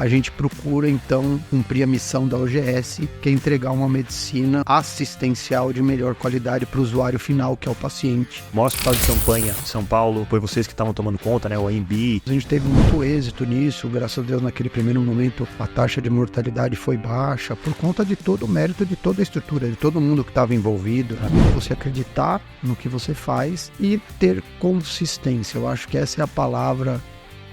a gente procura, então, cumprir a missão da OGS, que é entregar uma medicina assistencial de melhor qualidade para o usuário final, que é o paciente. O maior hospital de campanha de São Paulo, foi vocês que estavam tomando conta, né? O AMB. A gente teve muito êxito nisso, graças a Deus, naquele primeiro momento, a taxa de mortalidade foi baixa, por conta de todo o mérito, de toda a estrutura, de todo mundo que estava envolvido. Você acreditar no que você faz e ter consistência. Eu acho que essa é a palavra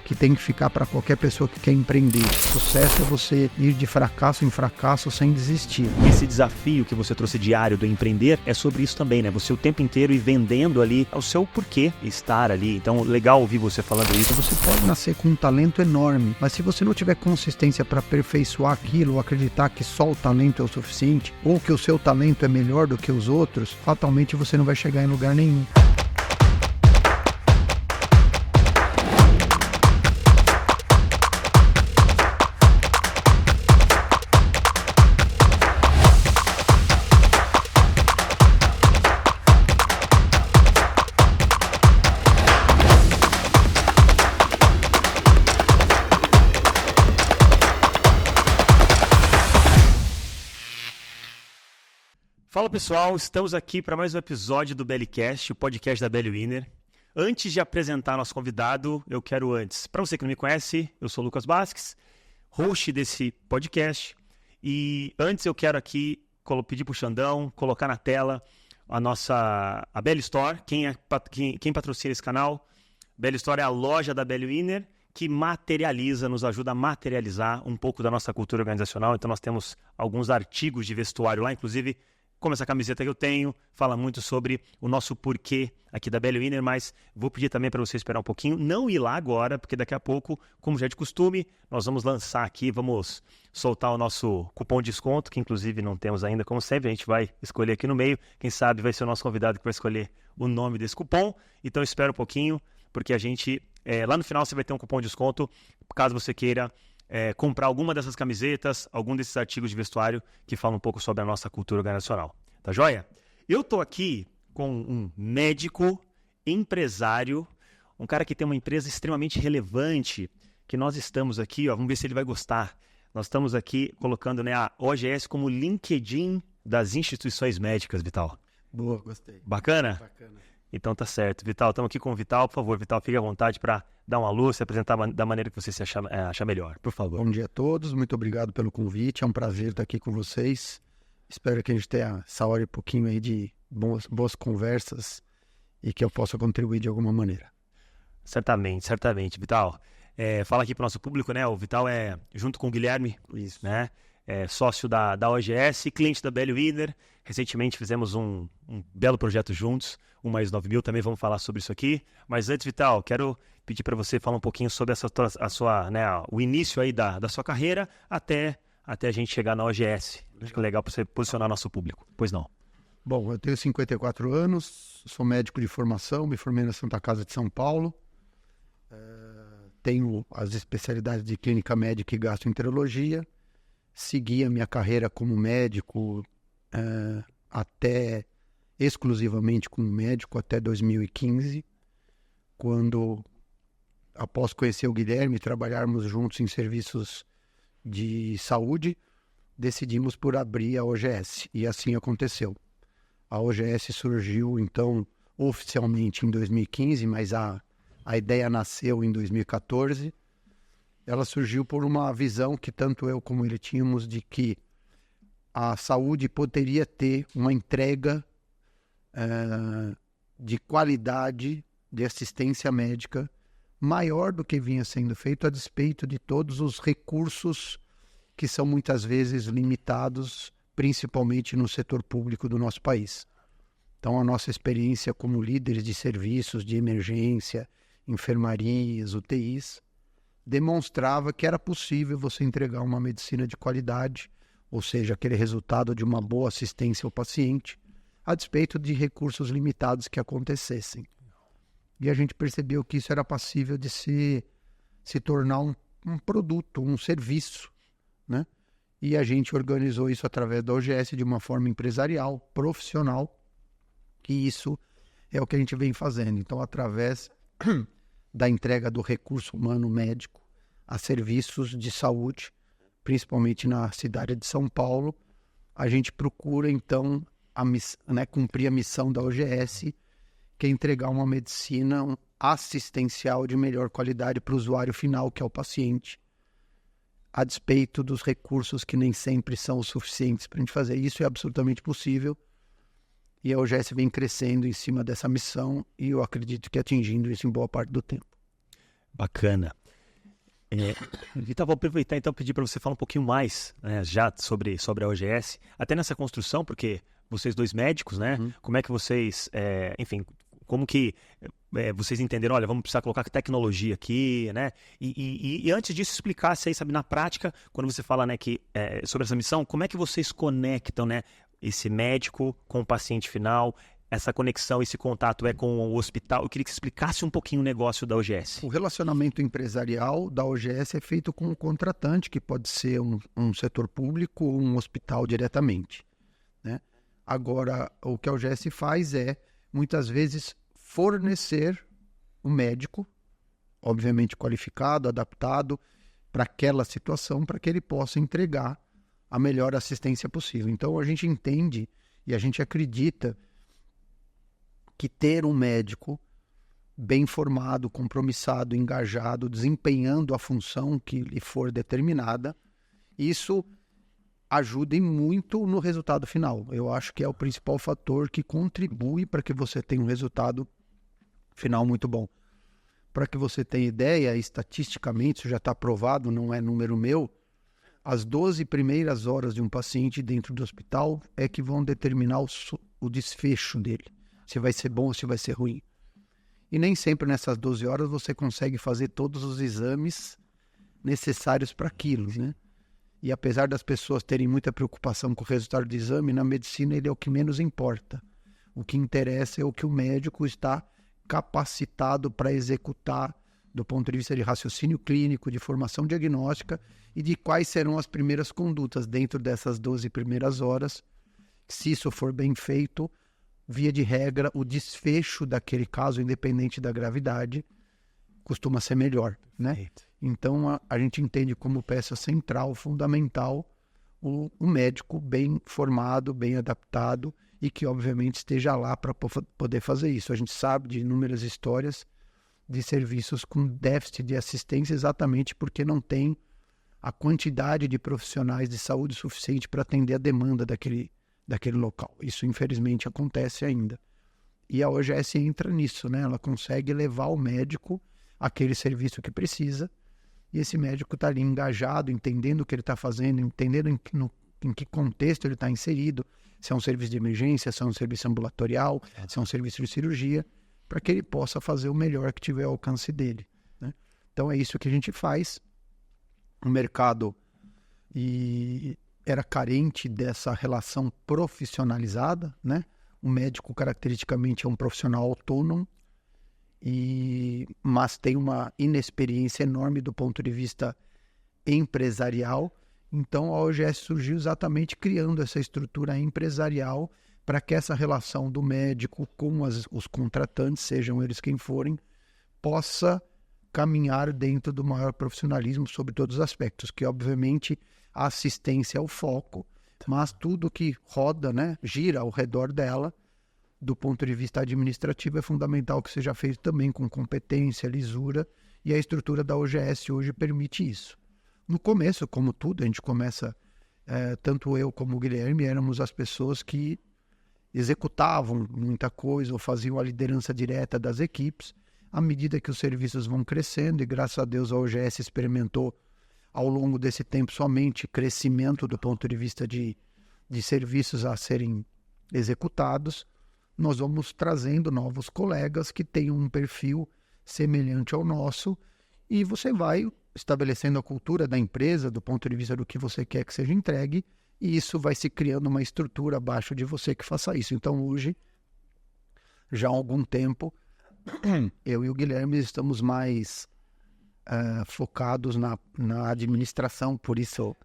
que tem que ficar para qualquer pessoa que quer empreender. Sucesso é você ir de fracasso em fracasso sem desistir. Esse desafio que você trouxe diário do empreender é sobre isso também, né? Você o tempo inteiro ir vendendo ali o seu porquê estar ali. Então, legal ouvir você falando isso. Você pode nascer com um talento enorme, mas se você não tiver consistência para aperfeiçoar aquilo, ou acreditar que só o talento é o suficiente, ou que o seu talento é melhor do que os outros, fatalmente você não vai chegar em lugar nenhum. Fala pessoal, estamos aqui para mais um episódio do Bellicast, o podcast da Belly Winner. Antes de apresentar nosso convidado, eu quero para você que não me conhece, eu sou o Lucas Basques, host desse podcast. E antes eu quero aqui pedir para o Xandão colocar na tela a Belly Store, quem patrocina esse canal. Belly Store é a loja da Belly Winner que nos ajuda a materializar um pouco da nossa cultura organizacional. Então nós temos alguns artigos de vestuário lá, inclusive como essa camiseta que eu tenho, fala muito sobre o nosso porquê aqui da Belly Winner, mas vou pedir também para você esperar um pouquinho, não ir lá agora, porque daqui a pouco, como já é de costume, nós vamos lançar aqui, vamos soltar o nosso cupom de desconto, que inclusive não temos ainda, como sempre, a gente vai escolher aqui no meio, quem sabe vai ser o nosso convidado que vai escolher o nome desse cupom, então espera um pouquinho, porque a gente, lá no final você vai ter um cupom de desconto, caso você queira comprar alguma dessas camisetas, algum desses artigos de vestuário que falam um pouco sobre a nossa cultura organizacional. Tá joia? Eu tô aqui com um médico, empresário, um cara que tem uma empresa extremamente relevante, que nós estamos aqui, vamos ver se ele vai gostar. Nós estamos aqui colocando, né, a OGS como LinkedIn das instituições médicas, Vital. Boa, gostei. Bacana? Bacana. Então tá certo. Vital, estamos aqui com o Vital. Por favor, Vital, fique à vontade para dar uma luz, se apresentar da maneira que você se achar melhor. Por favor. Bom dia a todos, muito obrigado pelo convite. É um prazer estar aqui com vocês. Espero que a gente tenha essa hora e pouquinho aí de boas conversas e que eu possa contribuir de alguma maneira. Certamente, Vital. Fala aqui para o nosso público, né? O Vital é, junto com o Guilherme, Isso. Né? Sócio da OGS, cliente da Belly Winner. Recentemente fizemos um belo projeto juntos, o Mais 9.000, também vamos falar sobre isso aqui. Mas antes, Vital, quero pedir para você falar um pouquinho sobre o início aí da sua carreira até a gente chegar na OGS. Acho que é legal para você posicionar nosso público. Pois não. Bom, eu tenho 54 anos, sou médico de formação, me formei na Santa Casa de São Paulo. Tenho as especialidades de clínica médica e gastroenterologia. Segui a minha carreira como médico exclusivamente como médico até 2015, quando, após conhecer o Guilherme e trabalharmos juntos em serviços de saúde, decidimos por abrir a OGS, e assim aconteceu. A OGS surgiu, então, oficialmente em 2015, mas a ideia nasceu em 2014. Ela surgiu por uma visão que tanto eu como ele tínhamos de que a saúde poderia ter uma entrega de qualidade de assistência médica maior do que vinha sendo feito, a despeito de todos os recursos que são muitas vezes limitados, principalmente no setor público do nosso país. Então, a nossa experiência como líderes de serviços de emergência, enfermarias, UTIs, demonstrava que era possível você entregar uma medicina de qualidade, ou seja, aquele resultado de uma boa assistência ao paciente, a despeito de recursos limitados que acontecessem. E a gente percebeu que isso era passível de se tornar um produto, um serviço, né? E a gente organizou isso através da OGS de uma forma empresarial, profissional, e isso é o que a gente vem fazendo. Então, através da entrega do recurso humano médico, a serviços de saúde, principalmente na cidade de São Paulo. A gente procura, então, cumprir a missão da OGS, que é entregar uma medicina assistencial de melhor qualidade para o usuário final, que é o paciente, a despeito dos recursos que nem sempre são os suficientes para a gente fazer. Isso é absolutamente possível, e a OGS vem crescendo em cima dessa missão, e eu acredito que atingindo isso em boa parte do tempo. Bacana. Então, vou aproveitar então pedir para você falar um pouquinho mais, né, já sobre a OGS, até nessa construção, porque vocês dois médicos, né? Como é que vocês, enfim, como que vocês entenderam, olha, vamos precisar colocar tecnologia aqui, né? E antes disso, explicasse aí, sabe, na prática, quando você fala, né, que, sobre essa missão, como é que vocês conectam, né, esse médico com o paciente final, essa conexão, esse contato com o hospital? Eu queria que você explicasse um pouquinho o negócio da OGS. O relacionamento empresarial da OGS é feito com o contratante, que pode ser um setor público ou um hospital diretamente, né? Agora, o que a OGS faz é, muitas vezes, fornecer o médico, obviamente qualificado, adaptado para aquela situação, para que ele possa entregar a melhor assistência possível. Então, a gente entende e a gente acredita que ter um médico bem formado, compromissado, engajado, desempenhando a função que lhe for determinada, isso ajuda muito no resultado final. Eu acho que é o principal fator que contribui para que você tenha um resultado final muito bom. Para que você tenha ideia, estatisticamente, isso já está provado, não é número meu, as 12 primeiras horas de um paciente dentro do hospital é que vão determinar o desfecho dele, se vai ser bom ou se vai ser ruim. E nem sempre nessas 12 horas você consegue fazer todos os exames necessários para aquilo, né? E apesar das pessoas terem muita preocupação com o resultado do exame, na medicina ele é o que menos importa. O que interessa é o que o médico está capacitado para executar do ponto de vista de raciocínio clínico, de formação diagnóstica e de quais serão as primeiras condutas dentro dessas 12 primeiras horas. Se isso for bem feito, via de regra, o desfecho daquele caso, independente da gravidade, costuma ser melhor, né? Então, a gente entende como peça central, fundamental, o médico bem formado, bem adaptado e que, obviamente, esteja lá para poder fazer isso. A gente sabe de inúmeras histórias de serviços com déficit de assistência exatamente porque não tem a quantidade de profissionais de saúde suficiente para atender a demanda daquele local. Isso, infelizmente, acontece ainda. E a OGS entra nisso, né? Ela consegue levar o médico àquele serviço que precisa, e esse médico está ali engajado, entendendo o que ele está fazendo, entendendo em que contexto ele está inserido, se é um serviço de emergência, se é um serviço ambulatorial, se é um serviço de cirurgia, para que ele possa fazer o melhor que tiver ao alcance dele, né? Então é isso que a gente faz. O mercado era carente dessa relação profissionalizada, né? O médico, caracteristicamente, é um profissional autônomo, mas tem uma inexperiência enorme do ponto de vista empresarial. Então, a OGS surgiu exatamente criando essa estrutura empresarial para que essa relação do médico com os contratantes, sejam eles quem forem, possa caminhar dentro do maior profissionalismo sobre todos os aspectos, que, obviamente, a assistência é o foco, mas tudo que roda, né, gira ao redor dela, do ponto de vista administrativo, é fundamental que seja feito também com competência, lisura, e a estrutura da OGS hoje permite isso. No começo, como tudo, a gente começa, tanto eu como o Guilherme, éramos as pessoas que executavam muita coisa ou faziam a liderança direta das equipes. À medida que os serviços vão crescendo, e graças a Deus a OGS experimentou ao longo desse tempo somente crescimento do ponto de vista de serviços a serem executados, nós vamos trazendo novos colegas que tenham um perfil semelhante ao nosso, e você vai estabelecendo a cultura da empresa do ponto de vista do que você quer que seja entregue, e isso vai se criando uma estrutura abaixo de você que faça isso. Então hoje, já há algum tempo, eu e o Guilherme estamos mais focados na administração, por isso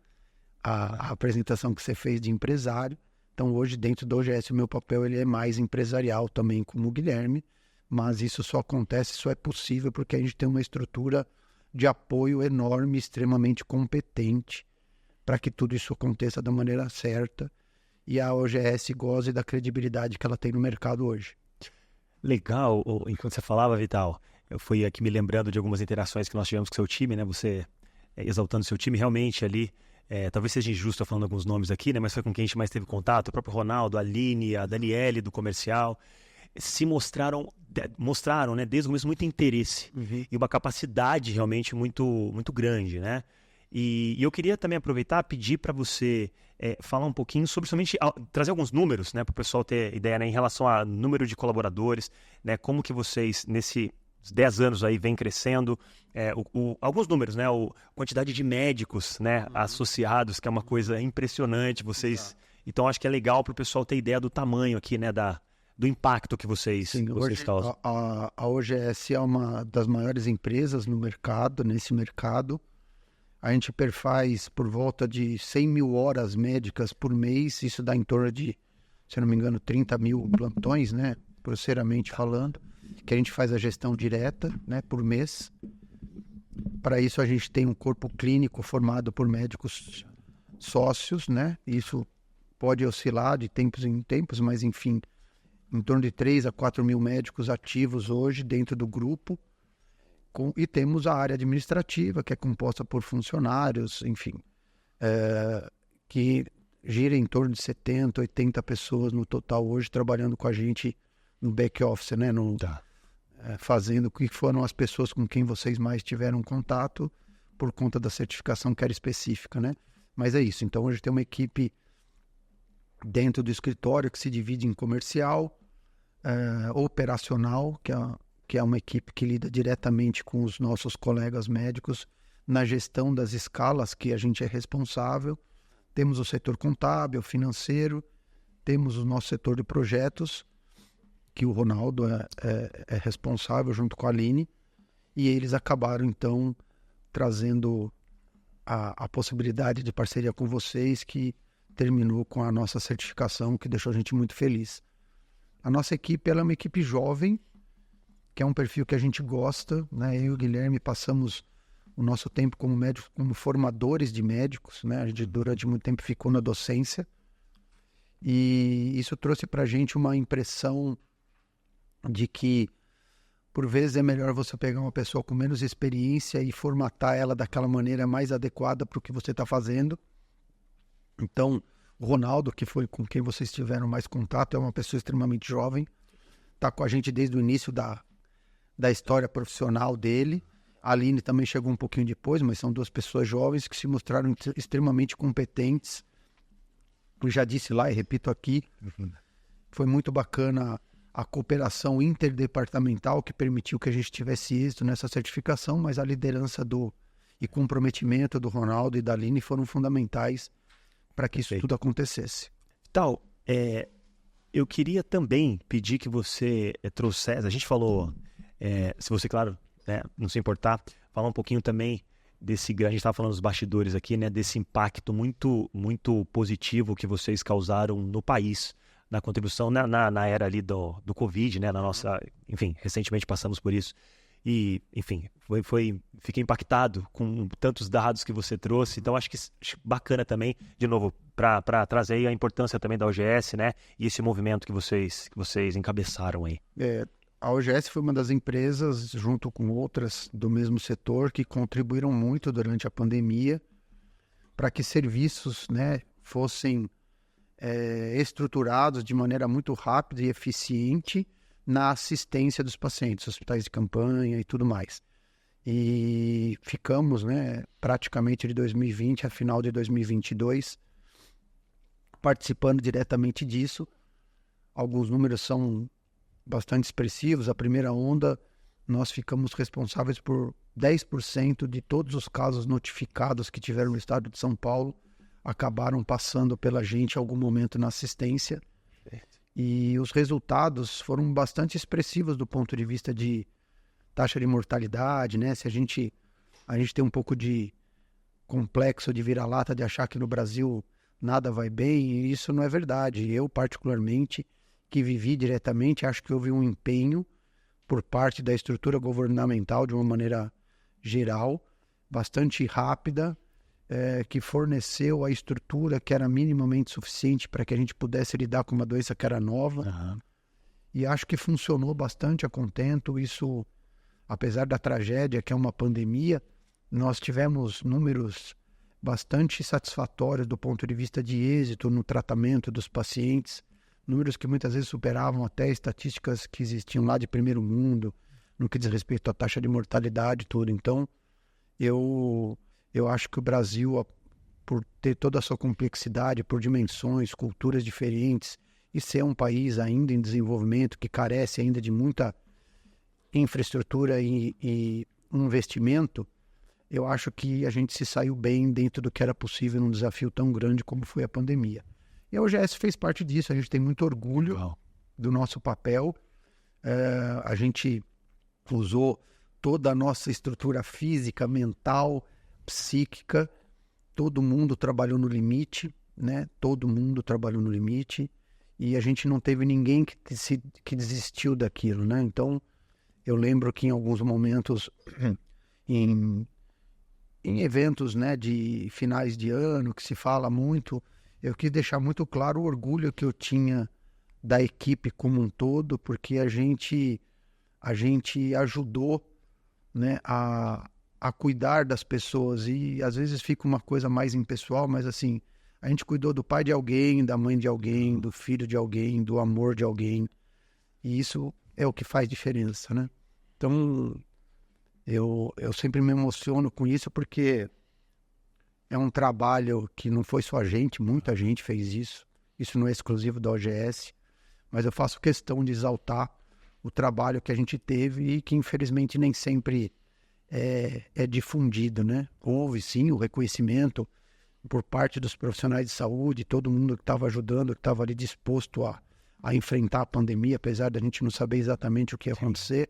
a apresentação que você fez de empresário. Então hoje, dentro do OGS, o meu papel ele é mais empresarial também, como o Guilherme, mas isso só acontece, só é possível porque a gente tem uma estrutura de apoio enorme, extremamente competente, para que tudo isso aconteça da maneira certa e a OGS goze da credibilidade que ela tem no mercado hoje. Legal, enquanto você falava, Vital, eu fui aqui me lembrando de algumas interações que nós tivemos com o seu time, né? Você exaltando o seu time, realmente ali, talvez seja injusto eu falando alguns nomes aqui, né? Mas foi com quem a gente mais teve contato, o próprio Ronaldo, a Aline, a Daniele do comercial, se mostraram, né, desde o começo muito interesse e uma capacidade realmente muito, muito grande, né? E eu queria também aproveitar e pedir para você falar um pouquinho sobre somente trazer alguns números, né, para o pessoal ter ideia, né, em relação a número de colaboradores, né, como que vocês nesses 10 anos aí vem crescendo, alguns números, né, a quantidade de médicos, né, associados, que é uma coisa impressionante, vocês. Então acho que é legal para o pessoal ter ideia do tamanho aqui, né, do impacto que vocês causam. A OGS é uma das maiores empresas no mercado, nesse mercado. A gente perfaz por volta de 100 mil horas médicas por mês, isso dá em torno de, se não me engano, 30 mil plantões, né, grosseiramente falando, que a gente faz a gestão direta, né, por mês. Para isso a gente tem um corpo clínico formado por médicos sócios, né, isso pode oscilar de tempos em tempos, mas enfim, em torno de 3 a 4 mil médicos ativos hoje dentro do grupo. E temos a área administrativa, que é composta por funcionários, enfim, que gira em torno de 70, 80 pessoas no total hoje trabalhando com a gente no back-office, né? Fazendo o que foram as pessoas com quem vocês mais tiveram contato por conta da certificação que era específica, né? Mas é isso. Então, hoje tem uma equipe dentro do escritório que se divide em comercial, operacional, que é uma equipe que lida diretamente com os nossos colegas médicos na gestão das escalas que a gente é responsável. Temos o setor contábil, financeiro, temos o nosso setor de projetos, que o Ronaldo é responsável junto com a Aline, e eles acabaram, então, trazendo a possibilidade de parceria com vocês, que terminou com a nossa certificação, que deixou a gente muito feliz. A nossa equipe ela é uma equipe jovem, que é um perfil que a gente gosta, né? Eu e o Guilherme passamos o nosso tempo como médicos, como formadores de médicos, né? A gente durante muito tempo ficou na docência e isso trouxe para a gente uma impressão de que por vezes é melhor você pegar uma pessoa com menos experiência e formatar ela daquela maneira mais adequada para o que você está fazendo. Então, o Ronaldo, que foi com quem vocês tiveram mais contato, é uma pessoa extremamente jovem, está com a gente desde o início da história profissional dele. A Aline também chegou um pouquinho depois, mas são duas pessoas jovens que se mostraram extremamente competentes. Eu já disse lá e repito aqui, foi muito bacana a cooperação interdepartamental que permitiu que a gente tivesse êxito nessa certificação, mas a liderança e comprometimento do Ronaldo e da Aline foram fundamentais para que isso tudo acontecesse. Então, eu queria também pedir que você trouxesse, a gente falou, se você, claro, não se importar, falar um pouquinho também desse, a gente estava falando dos bastidores aqui, né, desse impacto muito, muito positivo que vocês causaram no país, na contribuição na era ali do Covid, né, na nossa, enfim, recentemente passamos por isso. E, enfim, fiquei impactado com tantos dados que você trouxe. Então, acho bacana também, de novo, para trazer aí a importância também da OGS, né? E esse movimento que vocês encabeçaram aí. A OGS foi uma das empresas, junto com outras do mesmo setor, que contribuíram muito durante a pandemia para que serviços, né, fossem estruturados de maneira muito rápida e eficiente na assistência dos pacientes, hospitais de campanha e tudo mais. E ficamos, né, praticamente de 2020 a final de 2022 participando diretamente disso. Alguns números são bastante expressivos. A primeira onda, nós ficamos responsáveis por 10% de todos os casos notificados que tiveram no estado de São Paulo, acabaram passando pela gente em algum momento na assistência. E os resultados foram bastante expressivos do ponto de vista de taxa de mortalidade, né? Se a gente tem um pouco de complexo de vira-lata de achar que no Brasil nada vai bem, e isso não é verdade. Eu, particularmente, que vivi diretamente, acho que houve um empenho por parte da estrutura governamental, de uma maneira geral, bastante rápida, que forneceu a estrutura que era minimamente suficiente para que a gente pudesse lidar com uma doença que era nova. Aham. E acho que funcionou bastante a contento. Isso, apesar da tragédia que é uma pandemia, nós tivemos números bastante satisfatórios do ponto de vista de êxito no tratamento dos pacientes, números que muitas vezes superavam até estatísticas que existiam lá de primeiro mundo, no que diz respeito à taxa de mortalidade e tudo. Então, eu acho que o Brasil, por ter toda a sua complexidade, por dimensões, culturas diferentes, e ser um país ainda em desenvolvimento, que carece ainda de muita infraestrutura e investimento, eu acho que a gente se saiu bem dentro do que era possível num desafio tão grande como foi a pandemia. E a OGS fez parte disso, a gente tem muito orgulho do nosso papel. A gente usou toda a nossa estrutura física, mental, psíquica, todo mundo trabalhou no limite, né? Todo mundo trabalhou no limite e a gente não teve ninguém que desistiu daquilo, né? Então, eu lembro que em alguns momentos, em eventos, né, de finais de ano, que se fala muito, eu quis deixar muito claro o orgulho que eu tinha da equipe como um todo, porque a gente ajudou, né, a cuidar das pessoas, e às vezes fica uma coisa mais impessoal, mas assim, a gente cuidou do pai de alguém, da mãe de alguém, do filho de alguém, do amor de alguém, e isso é o que faz diferença, né? Então, eu sempre me emociono com isso, porque é um trabalho que não foi só a gente, muita gente fez isso não é exclusivo da OGS, mas eu faço questão de exaltar o trabalho que a gente teve e que infelizmente nem sempre é difundido, né? Houve sim o reconhecimento por parte dos profissionais de saúde, todo mundo que estava ajudando, que estava ali disposto a enfrentar a pandemia, apesar da gente não saber exatamente o que ia acontecer,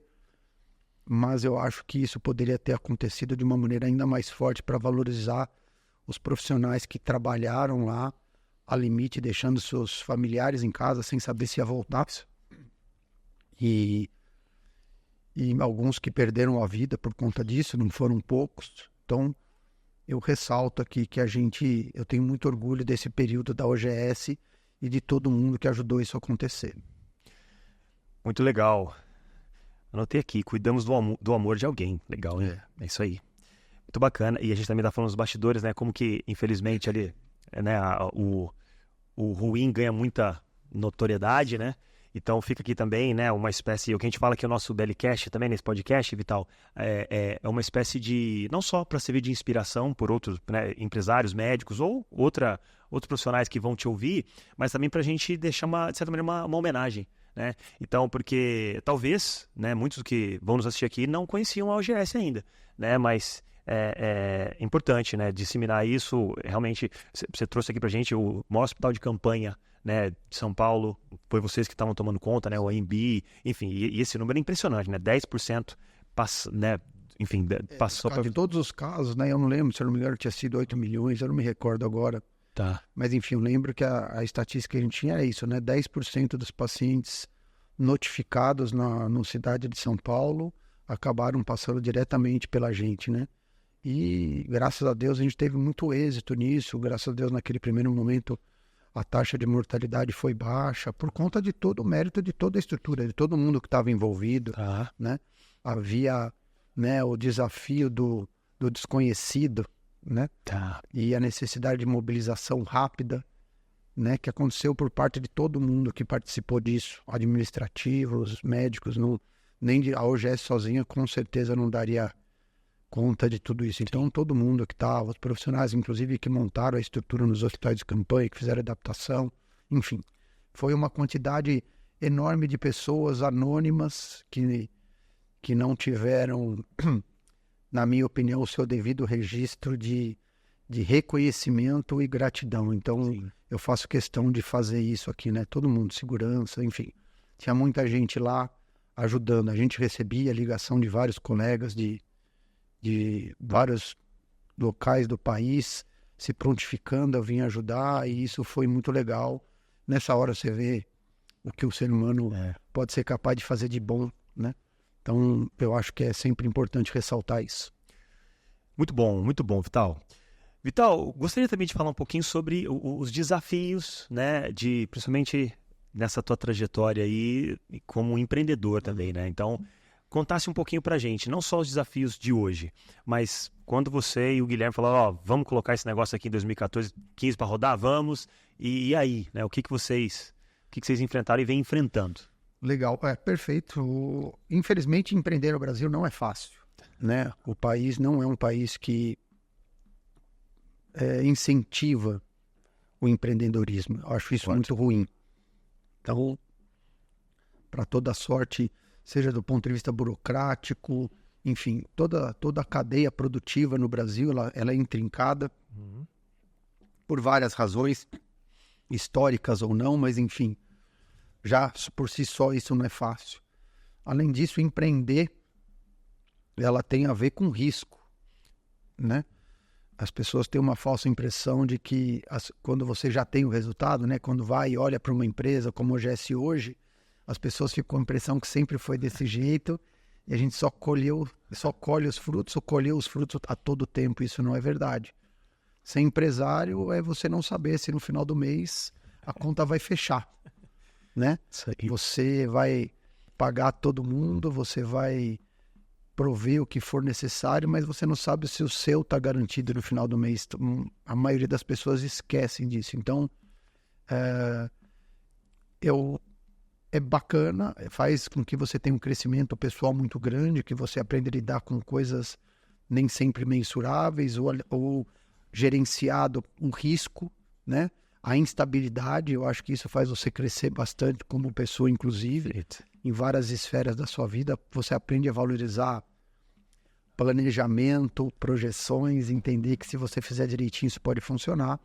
mas eu acho que isso poderia ter acontecido de uma maneira ainda mais forte para valorizar os profissionais que trabalharam lá a limite, deixando seus familiares em casa sem saber se ia voltar. E alguns que perderam a vida por conta disso, não foram poucos. Então, eu ressalto aqui que eu tenho muito orgulho desse período da OGS e de todo mundo que ajudou isso a acontecer. Muito legal. Anotei aqui, cuidamos do amor de alguém. Legal, hein? É isso aí. Muito bacana. E a gente também tá falando dos bastidores, né? Como que, infelizmente, ali, né, o ruim ganha muita notoriedade, né? Então fica aqui também, né, uma espécie, o que a gente fala aqui, o nosso Bellicast também, nesse podcast, Vital, é uma espécie de, não só para servir de inspiração por outros, né, empresários, médicos ou outros profissionais que vão te ouvir, mas também para a gente deixar, de certa maneira, uma homenagem, né? Então, porque talvez, né, muitos que vão nos assistir aqui não conheciam a OGS ainda, né, mas é importante, né, disseminar isso. Realmente, você trouxe aqui para a gente o maior hospital de campanha, né, de São Paulo, foi vocês que estavam tomando conta, né, o AMB, enfim, e esse número é impressionante, né, 10% né, enfim, passou de todos os casos, né, eu não lembro, se eu não me engano tinha sido 8 milhões, eu não me recordo agora, mas enfim, eu lembro que a estatística que a gente tinha era isso, né, 10% dos pacientes notificados na cidade de São Paulo acabaram passando diretamente pela gente, né, e graças a Deus a gente teve muito êxito nisso, graças a Deus naquele primeiro momento a taxa de mortalidade foi baixa por conta de todo o mérito de toda a estrutura, de todo mundo que estava envolvido, né? Havia, né, o desafio do desconhecido, né? E a necessidade de mobilização rápida, né, que aconteceu por parte de todo mundo que participou disso, administrativos, médicos, nem a OGS sozinha com certeza não daria conta de tudo isso. Então, todo mundo que estava, os profissionais, inclusive, que montaram a estrutura nos hospitais de campanha, que fizeram adaptação, enfim, foi uma quantidade enorme de pessoas anônimas que não tiveram, na minha opinião, o seu devido registro de reconhecimento e gratidão. Então, eu faço questão de fazer isso aqui, né? Todo mundo, segurança, enfim. Tinha muita gente lá ajudando. A gente recebia ligação de vários colegas de vários locais do país se prontificando a vir ajudar, e isso foi muito legal. Nessa hora você vê o que o ser humano pode ser capaz de fazer de bom, né? Então, eu acho que é sempre importante ressaltar isso. muito bom, Vital. Vital, gostaria também de falar um pouquinho sobre os desafios, né, principalmente nessa tua trajetória aí como empreendedor também, né? Então, contasse um pouquinho pra gente, não só os desafios de hoje, mas quando você e o Guilherme falaram, vamos colocar esse negócio aqui em 2014, 15 para rodar, vamos, e aí, né? O que vocês enfrentaram e vêm enfrentando? Legal, perfeito. Infelizmente, empreender no Brasil não é fácil, né? O país não é um país que incentiva o empreendedorismo. Eu acho isso muito ruim. Então, para toda sorte, seja do ponto de vista burocrático, enfim, toda a cadeia produtiva no Brasil, ela é intrincada por várias razões, históricas ou não, mas enfim, já por si só isso não é fácil. Além disso, empreender, ela tem a ver com risco, né? As pessoas têm uma falsa impressão de que quando você já tem o resultado, né? Quando vai e olha para uma empresa como a OGS hoje, as pessoas ficam com a impressão que sempre foi desse jeito e a gente só colhe os frutos ou colheu os frutos a todo tempo. Isso não é verdade. Ser empresário é você não saber se no final do mês a conta vai fechar, né? Você vai pagar todo mundo, você vai prover o que for necessário, mas você não sabe se o seu está garantido no final do mês. A maioria das pessoas esquecem disso. Então, é bacana, faz com que você tenha um crescimento pessoal muito grande, que você aprenda a lidar com coisas nem sempre mensuráveis ou gerenciado um risco, né? A instabilidade, eu acho que isso faz você crescer bastante como pessoa, inclusive, em várias esferas da sua vida. Você aprende a valorizar planejamento, projeções, entender que se você fizer direitinho isso pode funcionar.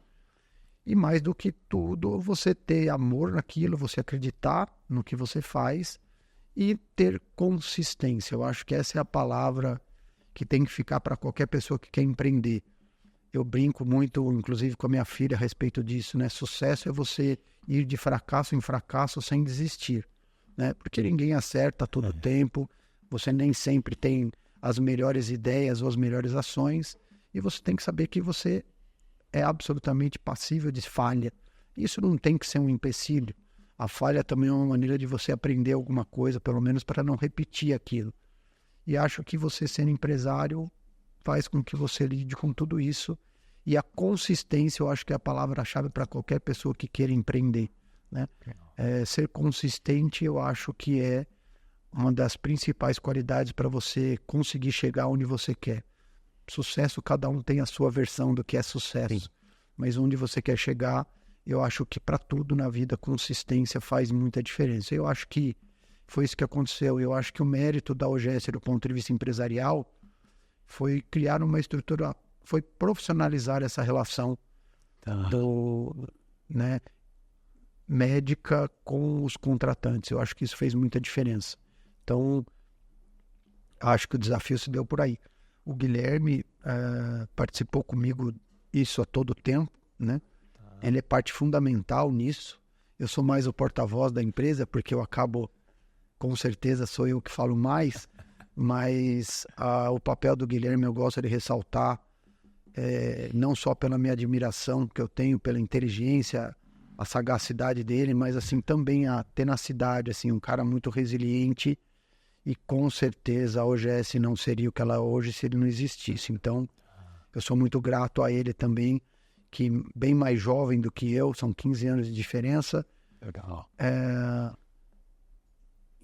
E mais do que tudo, você ter amor naquilo, você acreditar no que você faz e ter consistência. Eu acho que essa é a palavra que tem que ficar para qualquer pessoa que quer empreender. Eu brinco muito, inclusive com a minha filha, a respeito disso, né? Sucesso é você ir de fracasso em fracasso sem desistir, né? Porque ninguém acerta todo o tempo, você nem sempre tem as melhores ideias ou as melhores ações, e você tem que saber que você é absolutamente passível de falha. Isso não tem que ser um empecilho. A falha também é uma maneira de você aprender alguma coisa, pelo menos para não repetir aquilo. E acho que você sendo empresário faz com que você lide com tudo isso. E a consistência, eu acho que é a palavra-chave para qualquer pessoa que queira empreender, né? Ser consistente, eu acho que é uma das principais qualidades para você conseguir chegar onde você quer. Sucesso, cada um tem a sua versão do que é sucesso. Sim. Mas onde você quer chegar, eu acho que para tudo na vida, consistência faz muita diferença. Eu acho que foi isso que aconteceu. Eu acho que o mérito da OGS do ponto de vista empresarial foi criar uma estrutura, foi profissionalizar essa relação né, médica com os contratantes. Eu acho que isso fez muita diferença. Então, acho que o desafio se deu por aí. O Guilherme participou comigo isso a todo tempo, né? Ele é parte fundamental nisso. Eu sou mais o porta-voz da empresa, porque eu acabo, com certeza, sou eu que falo mais, mas o papel do Guilherme eu gosto de ressaltar, não só pela minha admiração que eu tenho pela inteligência, a sagacidade dele, mas assim também a tenacidade, assim, um cara muito resiliente. E com certeza a OGS não seria o que ela é hoje se ele não existisse. Então, eu sou muito grato a ele também, que bem mais jovem do que eu, são 15 anos de diferença. Legal.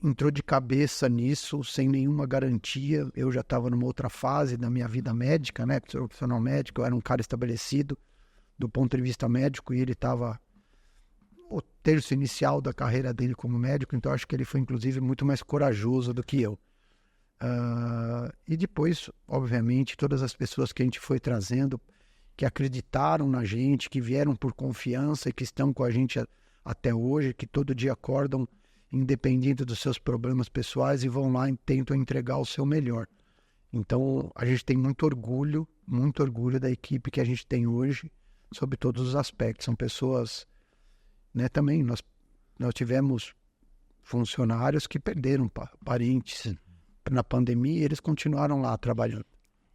Entrou de cabeça nisso, sem nenhuma garantia. Eu já estava numa outra fase da minha vida médica, né? Profissional médico, eu era um cara estabelecido do ponto de vista médico e ele estava o terço inicial da carreira dele como médico, então acho que ele foi inclusive muito mais corajoso do que eu. E depois, obviamente, todas as pessoas que a gente foi trazendo, que acreditaram na gente, que vieram por confiança e que estão com a gente até hoje, que todo dia acordam independente dos seus problemas pessoais e vão lá e tentam entregar o seu melhor. Então, a gente tem muito orgulho da equipe que a gente tem hoje, sobre todos os aspectos. São pessoas, né, também, nós tivemos funcionários que perderam parentes na pandemia e eles continuaram lá trabalhando,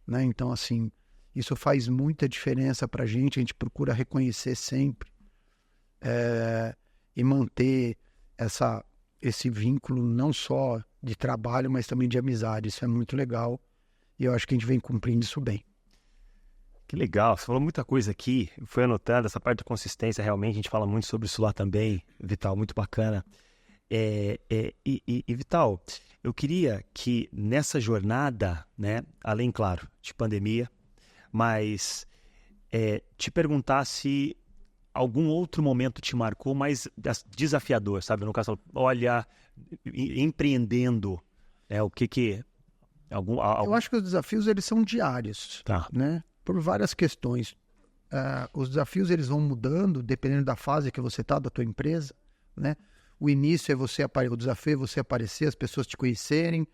né? Então, assim, Isso faz muita diferença para a gente procura reconhecer sempre e manter esse vínculo não só de trabalho, mas também de amizade. Isso é muito legal e eu acho que a gente vem cumprindo isso bem. Que legal, você falou muita coisa aqui, foi anotando essa parte da consistência, realmente a gente fala muito sobre isso lá também, Vital, muito bacana. Vital, eu queria que nessa jornada, né, além, claro, de pandemia, mas te perguntar se algum outro momento te marcou mais desafiador, sabe? No caso, olha, empreendendo, o que... Eu acho que os desafios, eles são diários, tá, né? Por várias questões. Os desafios, eles vão mudando dependendo da fase que você está, da tua empresa, né? O início o desafio é você aparecer, as pessoas te conhecerem,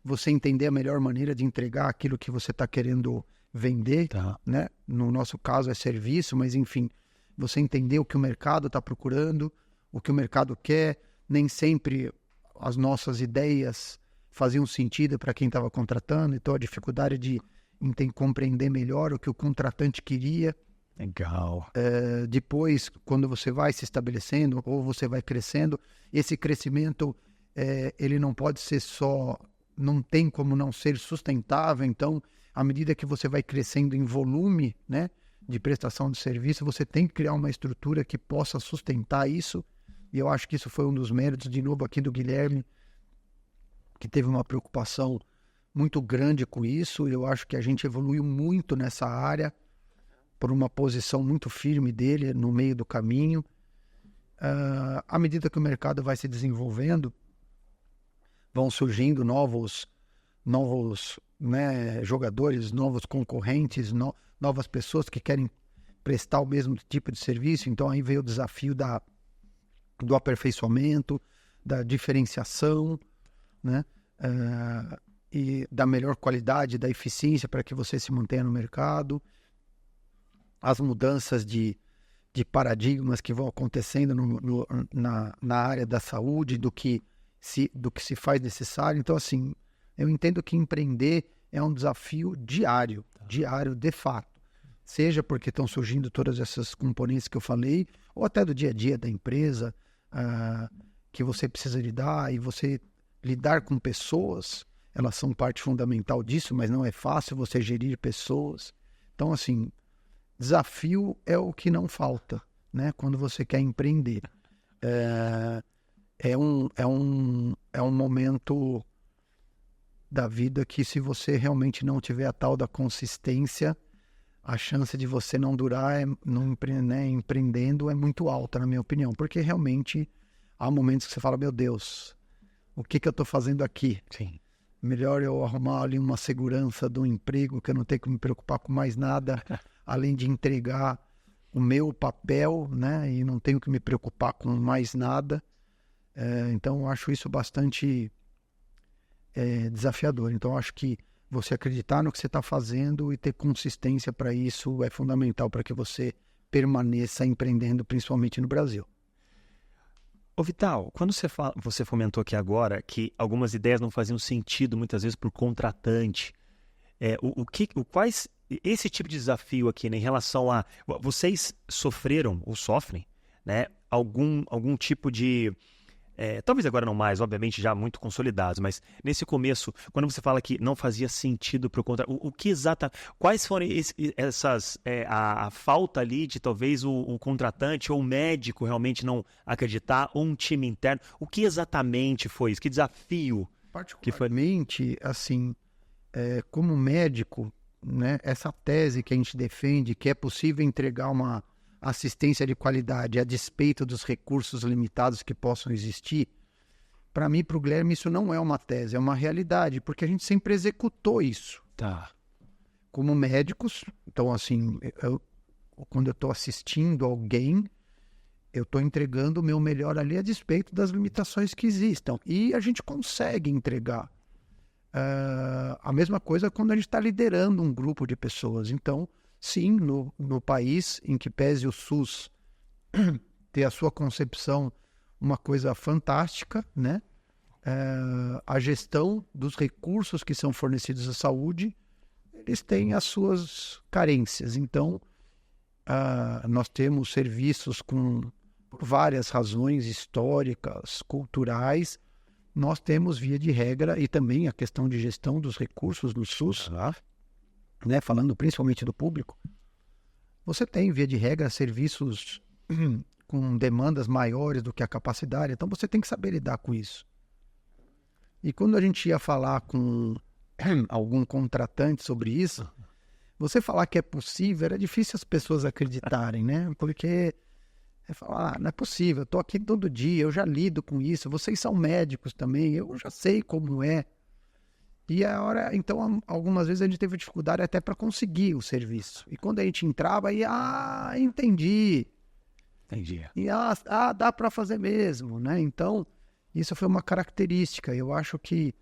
você entender a melhor maneira de entregar aquilo que você está querendo vender, tá, né? No nosso caso é serviço, mas enfim, você entender o que o mercado está procurando, o que o mercado quer. Nem sempre as nossas ideias faziam sentido para quem estava contratando, então a dificuldade de compreender melhor o que o contratante queria. Legal. Depois, quando você vai se estabelecendo ou você vai crescendo, esse crescimento ele não pode ser não tem como não ser sustentável. Então, à medida que você vai crescendo em volume, né, de prestação de serviço, você tem que criar uma estrutura que possa sustentar isso. E eu acho que isso foi um dos méritos, de novo, aqui do Guilherme, que teve uma preocupação muito grande com isso. Eu acho que a gente evoluiu muito nessa área por uma posição muito firme dele no meio do caminho. À medida que o mercado vai se desenvolvendo, vão surgindo novos né, jogadores, novos concorrentes, novas pessoas que querem prestar o mesmo tipo de serviço. Então aí veio o desafio do aperfeiçoamento, da diferenciação, né? E da melhor qualidade, da eficiência para que você se mantenha no mercado. As mudanças de paradigmas que vão acontecendo na área da saúde, do que se faz necessário. Então, assim, eu entendo que empreender é um desafio diário, de fato. Seja porque estão surgindo todas essas componentes que eu falei, ou até do dia a dia da empresa, que você precisa lidar, e você lidar com pessoas, elas são parte fundamental disso, mas não é fácil você gerir pessoas. Então, assim, desafio é o que não falta, né? Quando você quer empreender. É um momento da vida que, se você realmente não tiver a tal da consistência, a chance de você não durar empreendendo é muito alta, na minha opinião. Porque realmente há momentos que você fala, meu Deus, o que eu estou fazendo aqui? Sim. Melhor eu arrumar ali uma segurança de um emprego, que eu não tenho que me preocupar com mais nada, além de entregar o meu papel, né? E não tenho que me preocupar com mais nada. Então, eu acho isso bastante desafiador. Então, eu acho que você acreditar no que você está fazendo e ter consistência para isso é fundamental para que você permaneça empreendendo, principalmente no Brasil. Ô Vital, quando você comentou aqui agora que algumas ideias não faziam sentido muitas vezes por contratante, quais esse tipo de desafio aqui, né, em relação a vocês sofreram ou sofrem, né, algum tipo de talvez agora não mais, obviamente já muito consolidados, mas nesse começo, quando você fala que não fazia sentido para o contrato, o que exatamente, quais foram a falta ali de talvez o contratante ou o médico realmente não acreditar, ou um time interno, o que exatamente foi isso? Que desafio? Particularmente, assim, como médico, né, essa tese que a gente defende, que é possível entregar uma assistência de qualidade a despeito dos recursos limitados que possam existir, para mim, para o Guilherme, isso não é uma tese, é uma realidade, porque a gente sempre executou isso. Tá. Como médicos, então, assim, quando eu estou assistindo alguém, eu estou entregando o meu melhor ali a despeito das limitações que existam. E a gente consegue entregar. A mesma coisa quando a gente está liderando um grupo de pessoas. Então, sim, no país em que pese o SUS ter a sua concepção uma coisa fantástica, né? A gestão dos recursos que são fornecidos à saúde, eles têm as suas carências. Então, nós temos serviços por várias razões históricas, culturais, nós temos via de regra, e também a questão de gestão dos recursos no SUS, né, falando principalmente do público, você tem via de regra serviços com demandas maiores do que a capacidade, então você tem que saber lidar com isso. E quando a gente ia falar com algum contratante sobre isso, você falar que é possível, era difícil as pessoas acreditarem, né? Porque é falar, não é possível, eu estou aqui todo dia, eu já lido com isso, vocês são médicos também, eu já sei como é. E então, algumas vezes a gente teve dificuldade até para conseguir o serviço. E quando a gente entrava, entendi. E dá para fazer mesmo, né? Então, isso foi uma característica. Eu acho que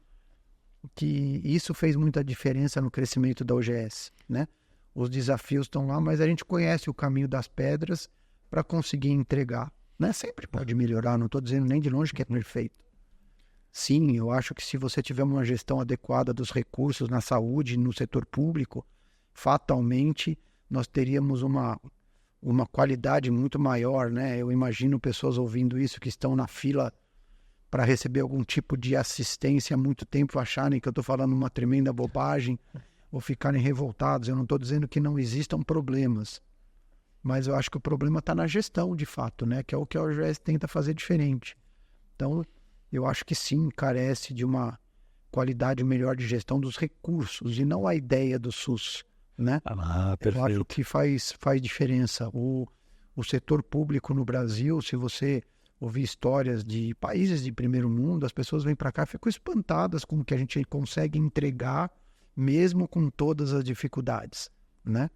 isso fez muita diferença no crescimento da OGS, né? Os desafios estão lá, mas a gente conhece o caminho das pedras para conseguir entregar, né? Sempre pode melhorar, não estou dizendo nem de longe que é perfeito. Sim, eu acho que se você tiver uma gestão adequada dos recursos na saúde, no setor público, fatalmente nós teríamos uma qualidade muito maior, né? Eu imagino pessoas ouvindo isso que estão na fila para receber algum tipo de assistência há muito tempo, acharem que eu estou falando uma tremenda bobagem ou ficarem revoltados. Eu não estou dizendo que não existam problemas, mas eu acho que o problema está na gestão, de fato, né? Que é o que a OGS tenta fazer diferente. Então, eu acho que sim, carece de uma qualidade melhor de gestão dos recursos e não a ideia do SUS, né? Perfeito. Eu acho que faz diferença. O setor público no Brasil, se você ouvir histórias de países de primeiro mundo, as pessoas vêm para cá e ficam espantadas com o que a gente consegue entregar, mesmo com todas as dificuldades, né?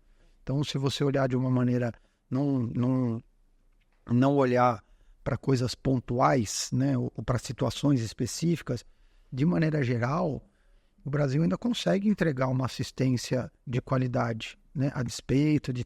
Então, se você olhar de uma maneira, não olhar para coisas pontuais, né, ou para situações específicas, de maneira geral, o Brasil ainda consegue entregar uma assistência de qualidade, né, a despeito de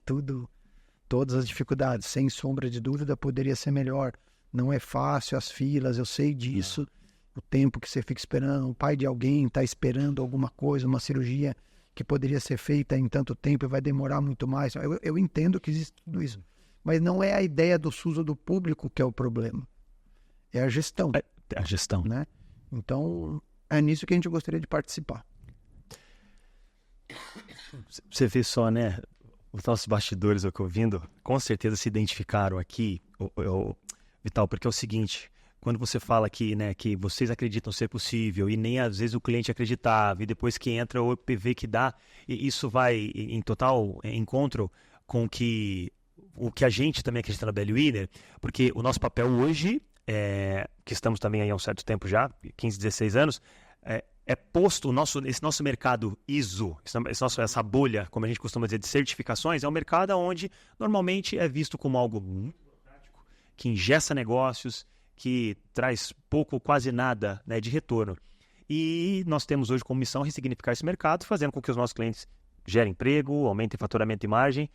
todas as dificuldades. Sem sombra de dúvida, poderia ser melhor. Não é fácil as filas, eu sei disso, o tempo que você fica esperando, o pai de alguém está esperando alguma coisa, uma cirurgia que poderia ser feita em tanto tempo e vai demorar muito mais. Eu entendo que existe tudo isso. Mas não é a ideia do SUS ou do público que é o problema. É a gestão. É a gestão. Né? Então, é nisso que a gente gostaria de participar. Você vê só, né? Os nossos bastidores aqui ouvindo, com certeza se identificaram aqui, Vital, porque é o seguinte, quando você fala aqui, né, que vocês acreditam ser possível e nem às vezes o cliente acreditava, e depois que entra o PV que dá, e isso vai em total encontro com o que a gente também acredita na Belly Winner, porque o nosso papel hoje, que estamos também aí há um certo tempo já, 15, 16 anos, é posto, esse nosso mercado ISO, essa bolha, como a gente costuma dizer, de certificações, é um mercado onde normalmente é visto como algo muito burocrático, que engessa negócios, que traz pouco ou quase nada, né, de retorno. E nós temos hoje como missão ressignificar esse mercado, fazendo com que os nossos clientes gerem emprego, aumentem faturamento e margem.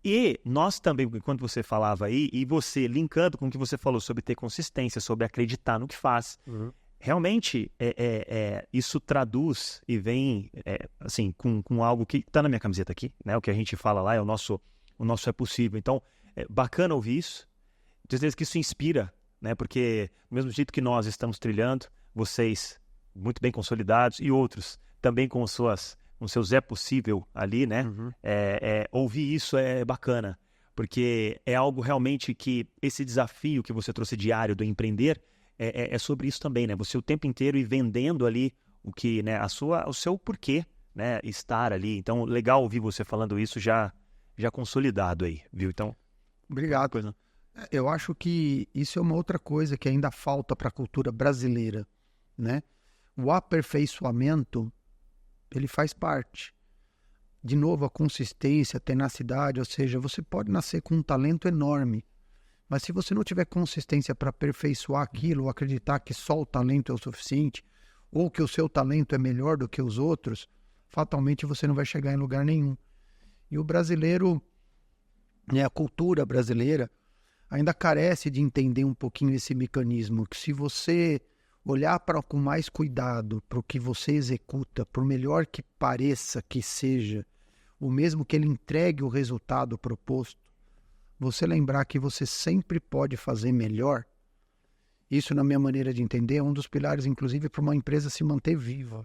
E nós também, quando você falava aí, e você linkando com o que você falou sobre ter consistência, sobre acreditar no que faz, realmente isso traduz e vem assim, com algo que está na minha camiseta aqui, né? O que a gente fala lá é o nosso é possível. Então, é bacana ouvir isso. Tenho certeza que isso inspira, né? Porque do mesmo jeito que nós estamos trilhando, vocês muito bem consolidados e outros também com seus é possível ali, né? Ouvir isso é bacana, porque é algo realmente que esse desafio que você trouxe diário do empreender é sobre isso também, né? Você o tempo inteiro ir vendendo ali o que, né? O seu porquê, né? Estar ali. Então, legal ouvir você falando isso já consolidado aí, viu? Então, obrigado. Eu acho que isso é uma outra coisa que ainda falta para a cultura brasileira, né? O aperfeiçoamento, ele faz parte. De novo, a consistência, a tenacidade, ou seja, você pode nascer com um talento enorme, mas se você não tiver consistência para aperfeiçoar aquilo, ou acreditar que só o talento é o suficiente, ou que o seu talento é melhor do que os outros, fatalmente você não vai chegar em lugar nenhum. E o brasileiro, né, a cultura brasileira, ainda carece de entender um pouquinho esse mecanismo, que se você olhar com mais cuidado para o que você executa, por melhor que pareça que seja, ou mesmo que ele entregue o resultado proposto, você lembrar que você sempre pode fazer melhor, isso, na minha maneira de entender, é um dos pilares, inclusive, para uma empresa se manter viva.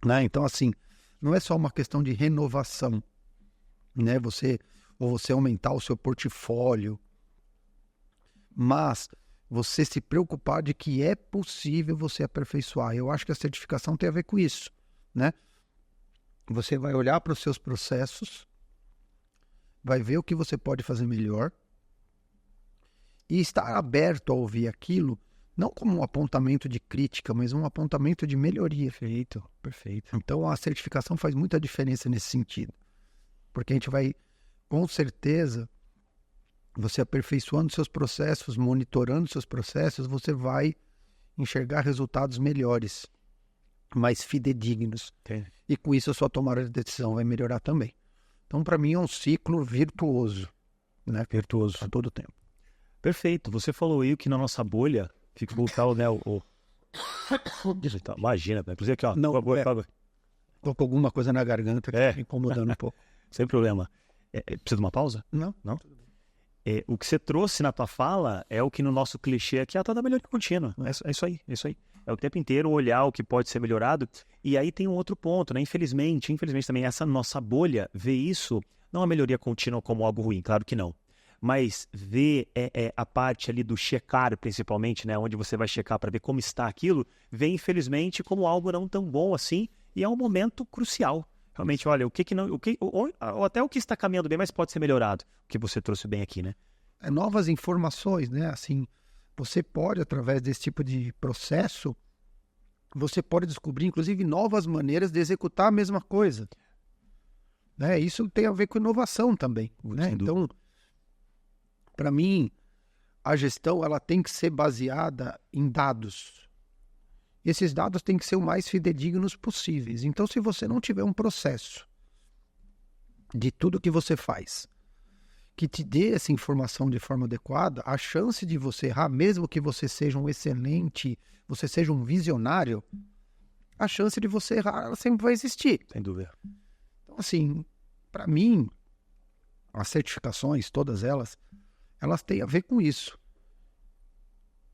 Né? Então, assim, não é só uma questão de renovação, né? Você aumentar o seu portfólio, mas você se preocupar de que é possível você aperfeiçoar. Eu acho que a certificação tem a ver com isso, né? Você vai olhar para os seus processos, vai ver o que você pode fazer melhor e estar aberto a ouvir aquilo, não como um apontamento de crítica, mas um apontamento de melhoria. Perfeito, perfeito. Então, a certificação faz muita diferença nesse sentido, porque a gente vai, com certeza, você aperfeiçoando seus processos, monitorando seus processos, você vai enxergar resultados melhores, mais fidedignos. Entendi. E com isso a sua tomada de decisão vai melhorar também. Então, para mim, é um ciclo virtuoso, né? Virtuoso. A todo tempo. Perfeito. Você falou aí que na nossa bolha ficou o tal, né? Imagina, inclusive aqui, ó. Não, tô com alguma coisa na garganta que tá me incomodando um pouco. Sem problema. Precisa de uma pausa? Não. O que você trouxe na tua fala é o que no nosso clichê aqui é a tal da melhoria contínua. É isso aí, é isso aí. É o tempo inteiro olhar o que pode ser melhorado. E aí tem um outro ponto, né? Infelizmente também essa nossa bolha vê isso, não a melhoria contínua como algo ruim, claro que não. Mas vê a parte ali do checar, principalmente, né? Onde você vai checar para ver como está aquilo, vê infelizmente como algo não tão bom assim, e é um momento crucial. Realmente, olha, ou até o que está caminhando bem, mas pode ser melhorado, o que você trouxe bem aqui, né? Novas informações, né? Assim, você pode, através desse tipo de processo, você pode descobrir, inclusive, novas maneiras de executar a mesma coisa. Né? Isso tem a ver com inovação também, né? Então, para mim, a gestão ela tem que ser baseada em dados. Esses dados têm que ser o mais fidedignos possíveis. Então, se você não tiver um processo de tudo que você faz, que te dê essa informação de forma adequada, a chance de você errar, mesmo que você seja um excelente, você seja um visionário, a chance de você errar, ela sempre vai existir. Sem dúvida. Então, assim, para mim, as certificações, todas elas têm a ver com isso.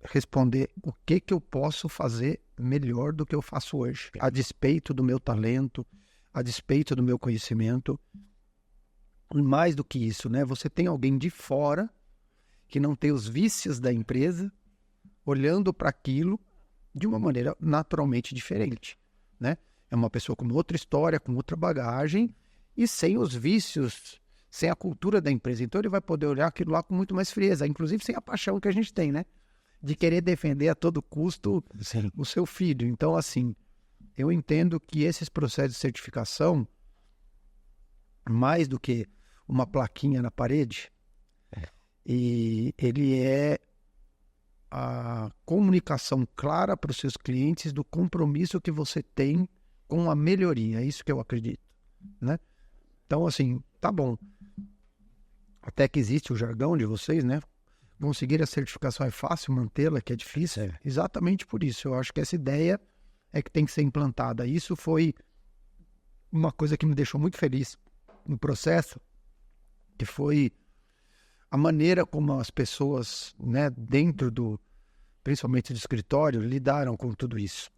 Responder o que eu posso fazer melhor do que eu faço hoje, a despeito do meu talento, a despeito do meu conhecimento. E mais do que isso, né? Você tem alguém de fora que não tem os vícios da empresa, olhando para aquilo de uma maneira naturalmente diferente, né? É uma pessoa com outra história, com outra bagagem e sem os vícios, sem a cultura da empresa. Então ele vai poder olhar aquilo lá com muito mais frieza, inclusive sem a paixão que a gente tem, né? De querer defender a todo custo o seu filho. Então, assim, eu entendo que esses processos de certificação, mais do que uma plaquinha na parede, e ele é a comunicação clara para os seus clientes do compromisso que você tem com a melhoria. É isso que eu acredito, né? Então, assim, tá bom. Até que existe o jargão de vocês, né? Conseguir a certificação é fácil, mantê-la que é difícil. Exatamente por isso. Eu acho que essa ideia é que tem que ser implantada. Isso foi uma coisa que me deixou muito feliz no processo, que foi a maneira como as pessoas, né, dentro principalmente do escritório, lidaram com tudo isso.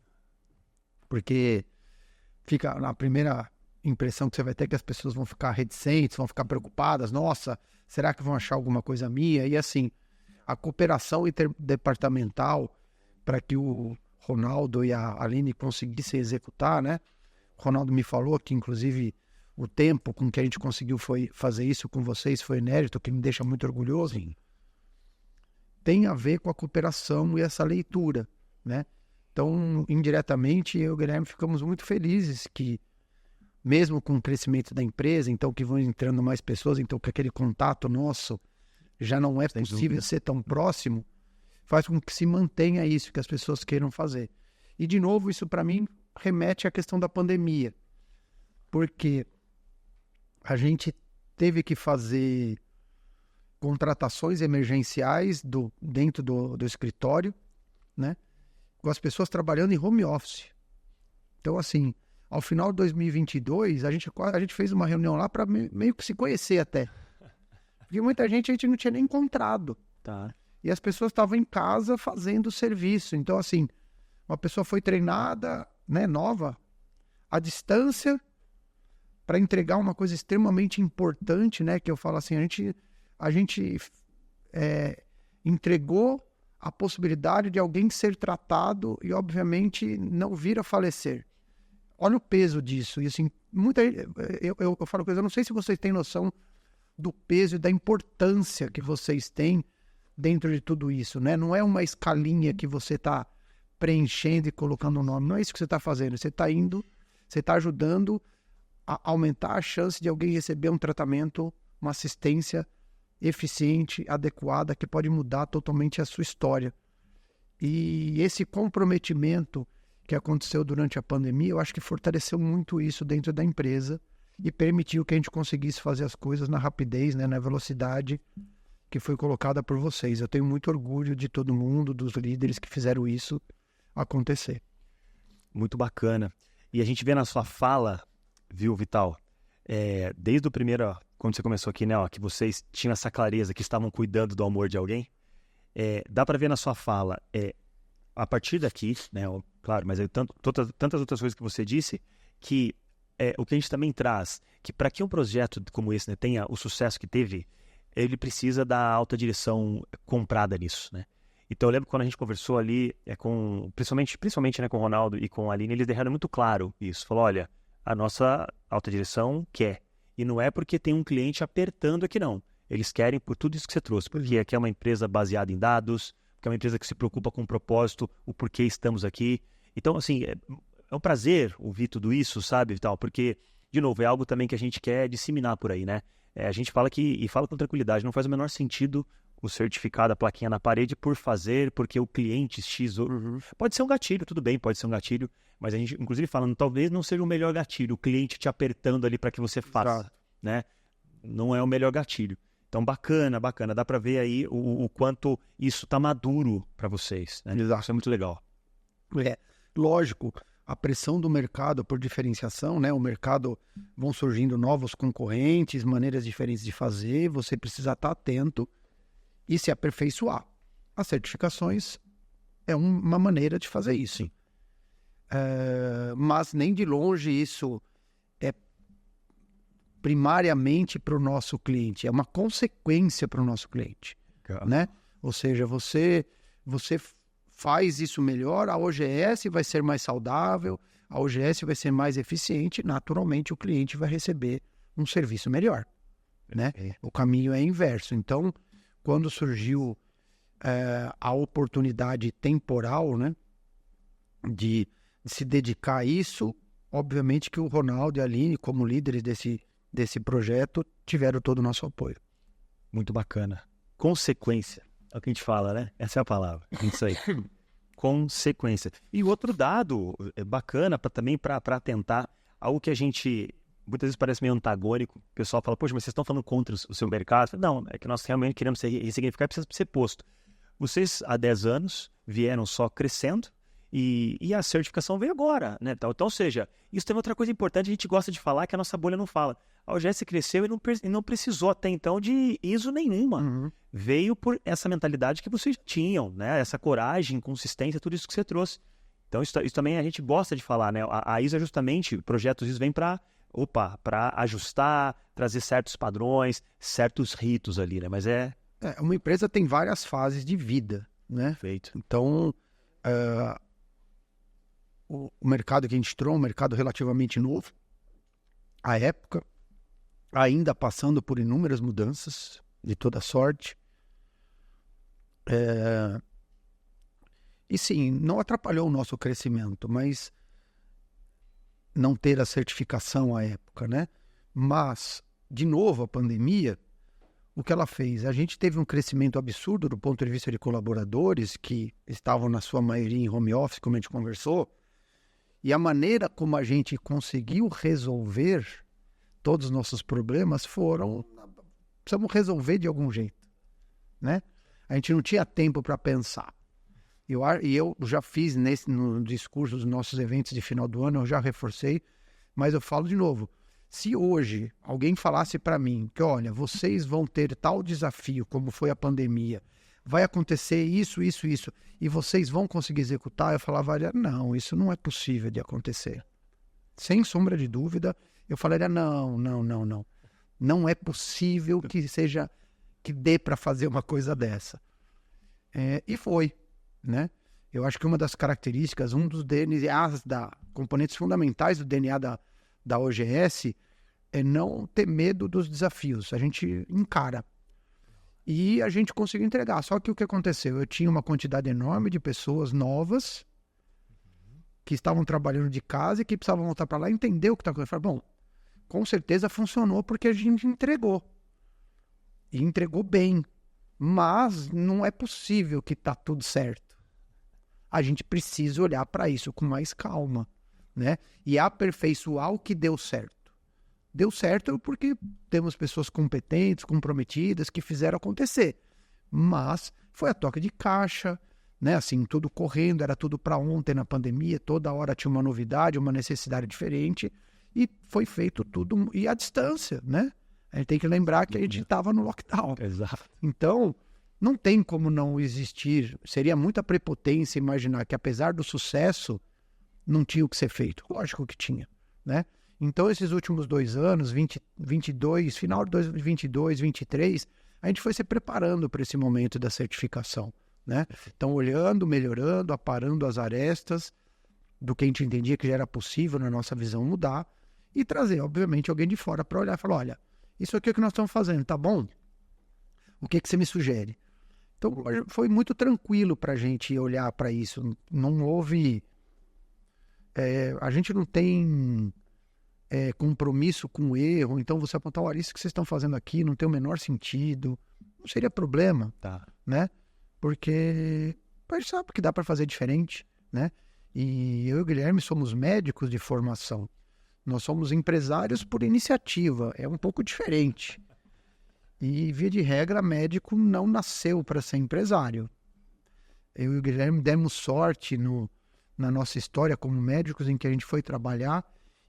Porque fica na primeira impressão que você vai ter que as pessoas vão ficar reticentes, vão ficar preocupadas. Nossa, será que vão achar alguma coisa minha? E assim, a cooperação interdepartamental para que o Ronaldo e a Aline conseguissem executar, né? O Ronaldo me falou que, inclusive, o tempo com que a gente conseguiu fazer isso com vocês foi inédito, que me deixa muito orgulhoso. Sim. Tem a ver com a cooperação e essa leitura, né? Então, indiretamente, eu e o Guilherme ficamos muito felizes que, mesmo com o crescimento da empresa, então que vão entrando mais pessoas, então que aquele contato nosso já não é possível ser tão próximo, faz com que se mantenha isso, que as pessoas queiram fazer. E, de novo, isso para mim remete à questão da pandemia, porque a gente teve que fazer contratações emergenciais dentro do escritório, né? Com as pessoas trabalhando em home office. Então, assim, Ao final de 2022, a gente fez uma reunião lá para meio que se conhecer até. Porque muita gente a gente não tinha nem encontrado. Tá. E as pessoas estavam em casa fazendo o serviço. Então, assim, uma pessoa foi treinada, né, nova, à distância, para entregar uma coisa extremamente importante, né? Que eu falo assim, a gente entregou a possibilidade de alguém ser tratado e, obviamente, não vir a falecer. Olha o peso disso. E, assim, eu falo coisa, eu não sei se vocês têm noção do peso e da importância que vocês têm dentro de tudo isso, né? Não é uma escalinha que você está preenchendo e colocando o nome. Não é isso que você está fazendo. Você está ajudando a aumentar a chance de alguém receber um tratamento, uma assistência eficiente, adequada, que pode mudar totalmente a sua história. E esse comprometimento que aconteceu durante a pandemia, eu acho que fortaleceu muito isso dentro da empresa e permitiu que a gente conseguisse fazer as coisas na rapidez, né, na velocidade que foi colocada por vocês. Eu tenho muito orgulho de todo mundo, dos líderes que fizeram isso acontecer. Muito bacana. E a gente vê na sua fala, viu, Vital, desde o primeiro, quando você começou aqui, né, ó, que vocês tinham essa clareza que estavam cuidando do amor de alguém, dá para ver na sua fala, a partir daqui, né, ó, claro, mas tantas outras coisas que você disse, que o que a gente também traz, que para que um projeto como esse, né, tenha o sucesso que teve, ele precisa da alta direção comprada nisso, né? Então eu lembro quando a gente conversou ali, principalmente né, com o Ronaldo e com a Aline, eles deixaram muito claro isso. Falou, olha, a nossa alta direção quer. E não é porque tem um cliente apertando aqui, não. Eles querem por tudo isso que você trouxe. Porque aqui é uma empresa baseada em dados, porque é uma empresa que se preocupa com o propósito, o porquê estamos aqui. Então, assim, é um prazer ouvir tudo isso, sabe, Vital? Porque, de novo, é algo também que a gente quer disseminar por aí, né? A gente fala e fala com tranquilidade, não faz o menor sentido o certificado, a plaquinha na parede por fazer, porque o cliente X... Pode ser um gatilho, tudo bem, pode ser um gatilho, mas a gente, inclusive, falando, talvez não seja o melhor gatilho, o cliente te apertando ali para que você faça, Exato. né? Não é o melhor gatilho. Então, bacana, dá para ver aí o quanto isso tá maduro para vocês, né? Exato. Isso é muito legal. Lógico, a pressão do mercado por diferenciação, né? O mercado vão surgindo novos concorrentes, maneiras diferentes de fazer, você precisa estar atento e se aperfeiçoar. As certificações é uma maneira de fazer isso. Sim. Mas nem de longe isso é primariamente para o nosso cliente, é uma consequência para o nosso cliente, né? Ou seja, você faz isso melhor, a OGS vai ser mais saudável, a OGS vai ser mais eficiente, naturalmente o cliente vai receber um serviço melhor, né? O caminho é inverso. Então, quando surgiu a oportunidade temporal, né, de se dedicar a isso, obviamente que o Ronaldo e a Aline, como líderes desse projeto, tiveram todo o nosso apoio. Muito bacana. Consequência. É o que a gente fala, né? Essa é a palavra. Isso aí. Consequência. E o outro dado bacana também para atentar, algo que a gente muitas vezes parece meio antagônico. O pessoal fala, poxa, mas vocês estão falando contra o seu mercado? Não, é que nós realmente queremos ressignificar e precisa ser posto. Vocês, há 10 anos, vieram só crescendo e a certificação veio agora, né? Então, ou seja, isso tem outra coisa importante, a gente gosta de falar que a nossa bolha não fala. A OGS cresceu e não precisou até então de ISO nenhuma. Uhum. Veio por essa mentalidade que vocês tinham, né? Essa coragem, consistência, tudo isso que você trouxe. Então, isso também a gente gosta de falar, né? A ISO é justamente, projetos ISO vem para ajustar, trazer certos padrões, certos ritos ali, né? Mas uma empresa tem várias fases de vida, né? Feito. Então, o mercado que a gente entrou é um mercado relativamente novo, à época, ainda passando por inúmeras mudanças de toda sorte. E sim, não atrapalhou o nosso crescimento, mas não ter a certificação à época, né? Mas, de novo, a pandemia, o que ela fez? A gente teve um crescimento absurdo do ponto de vista de colaboradores que estavam, na sua maioria, em home office, como a gente conversou, e a maneira como a gente conseguiu resolver todos os nossos problemas precisamos resolver de algum jeito, né? A gente não tinha tempo para pensar. E eu já fiz no discurso dos nossos eventos de final do ano, eu já reforcei, Mas eu falo de novo, se hoje alguém falasse para mim que, olha, vocês vão ter tal desafio, como foi a pandemia, vai acontecer isso, e vocês vão conseguir executar, eu falaria, não, isso não é possível de acontecer. Sem sombra de dúvida, eu falaria, não. Não é possível que dê para fazer uma coisa dessa. E foi, né? Eu acho que uma das características, um dos DNAs, componentes fundamentais do DNA da OGS é não ter medo dos desafios. A gente encara. E a gente conseguiu entregar. Só que o que aconteceu? Eu tinha uma quantidade enorme de pessoas novas que estavam trabalhando de casa e que precisavam voltar para lá e entender o que está acontecendo. Eu falei, bom, com certeza funcionou porque a gente entregou. E entregou bem. Mas não é possível que está tudo certo. A gente precisa olhar para isso com mais calma, né? E aperfeiçoar o que deu certo. Deu certo porque temos pessoas competentes, comprometidas, que fizeram acontecer. Mas foi a toque de caixa, né? Assim, tudo correndo, era tudo para ontem na pandemia, toda hora tinha uma novidade, uma necessidade diferente, e foi feito tudo, e à distância, né? A gente tem que lembrar que a gente estava no lockdown. Exato. Então, não tem como não existir, seria muita prepotência imaginar que apesar do sucesso, não tinha o que ser feito. Lógico que tinha, né? Então, esses últimos 2 anos, 22, final de 2022, 2023, a gente foi se preparando para esse momento da certificação, né? Então, olhando, melhorando, aparando as arestas do que a gente entendia que já era possível na nossa visão mudar e trazer, obviamente, alguém de fora para olhar e falar, olha, isso aqui é o que nós estamos fazendo, tá bom? O que você me sugere? Então, foi muito tranquilo para a gente olhar para isso. Não houve... a gente não tem... compromisso com o erro, então você apontar, olha, isso que vocês estão fazendo aqui não tem o menor sentido, não seria problema, né? Porque a gente sabe que dá para fazer diferente, né? E eu e o Guilherme somos médicos de formação, nós somos empresários por iniciativa, é um pouco diferente. E, via de regra, médico não nasceu para ser empresário. Eu e o Guilherme demos sorte na nossa história como médicos em que a gente foi trabalhar,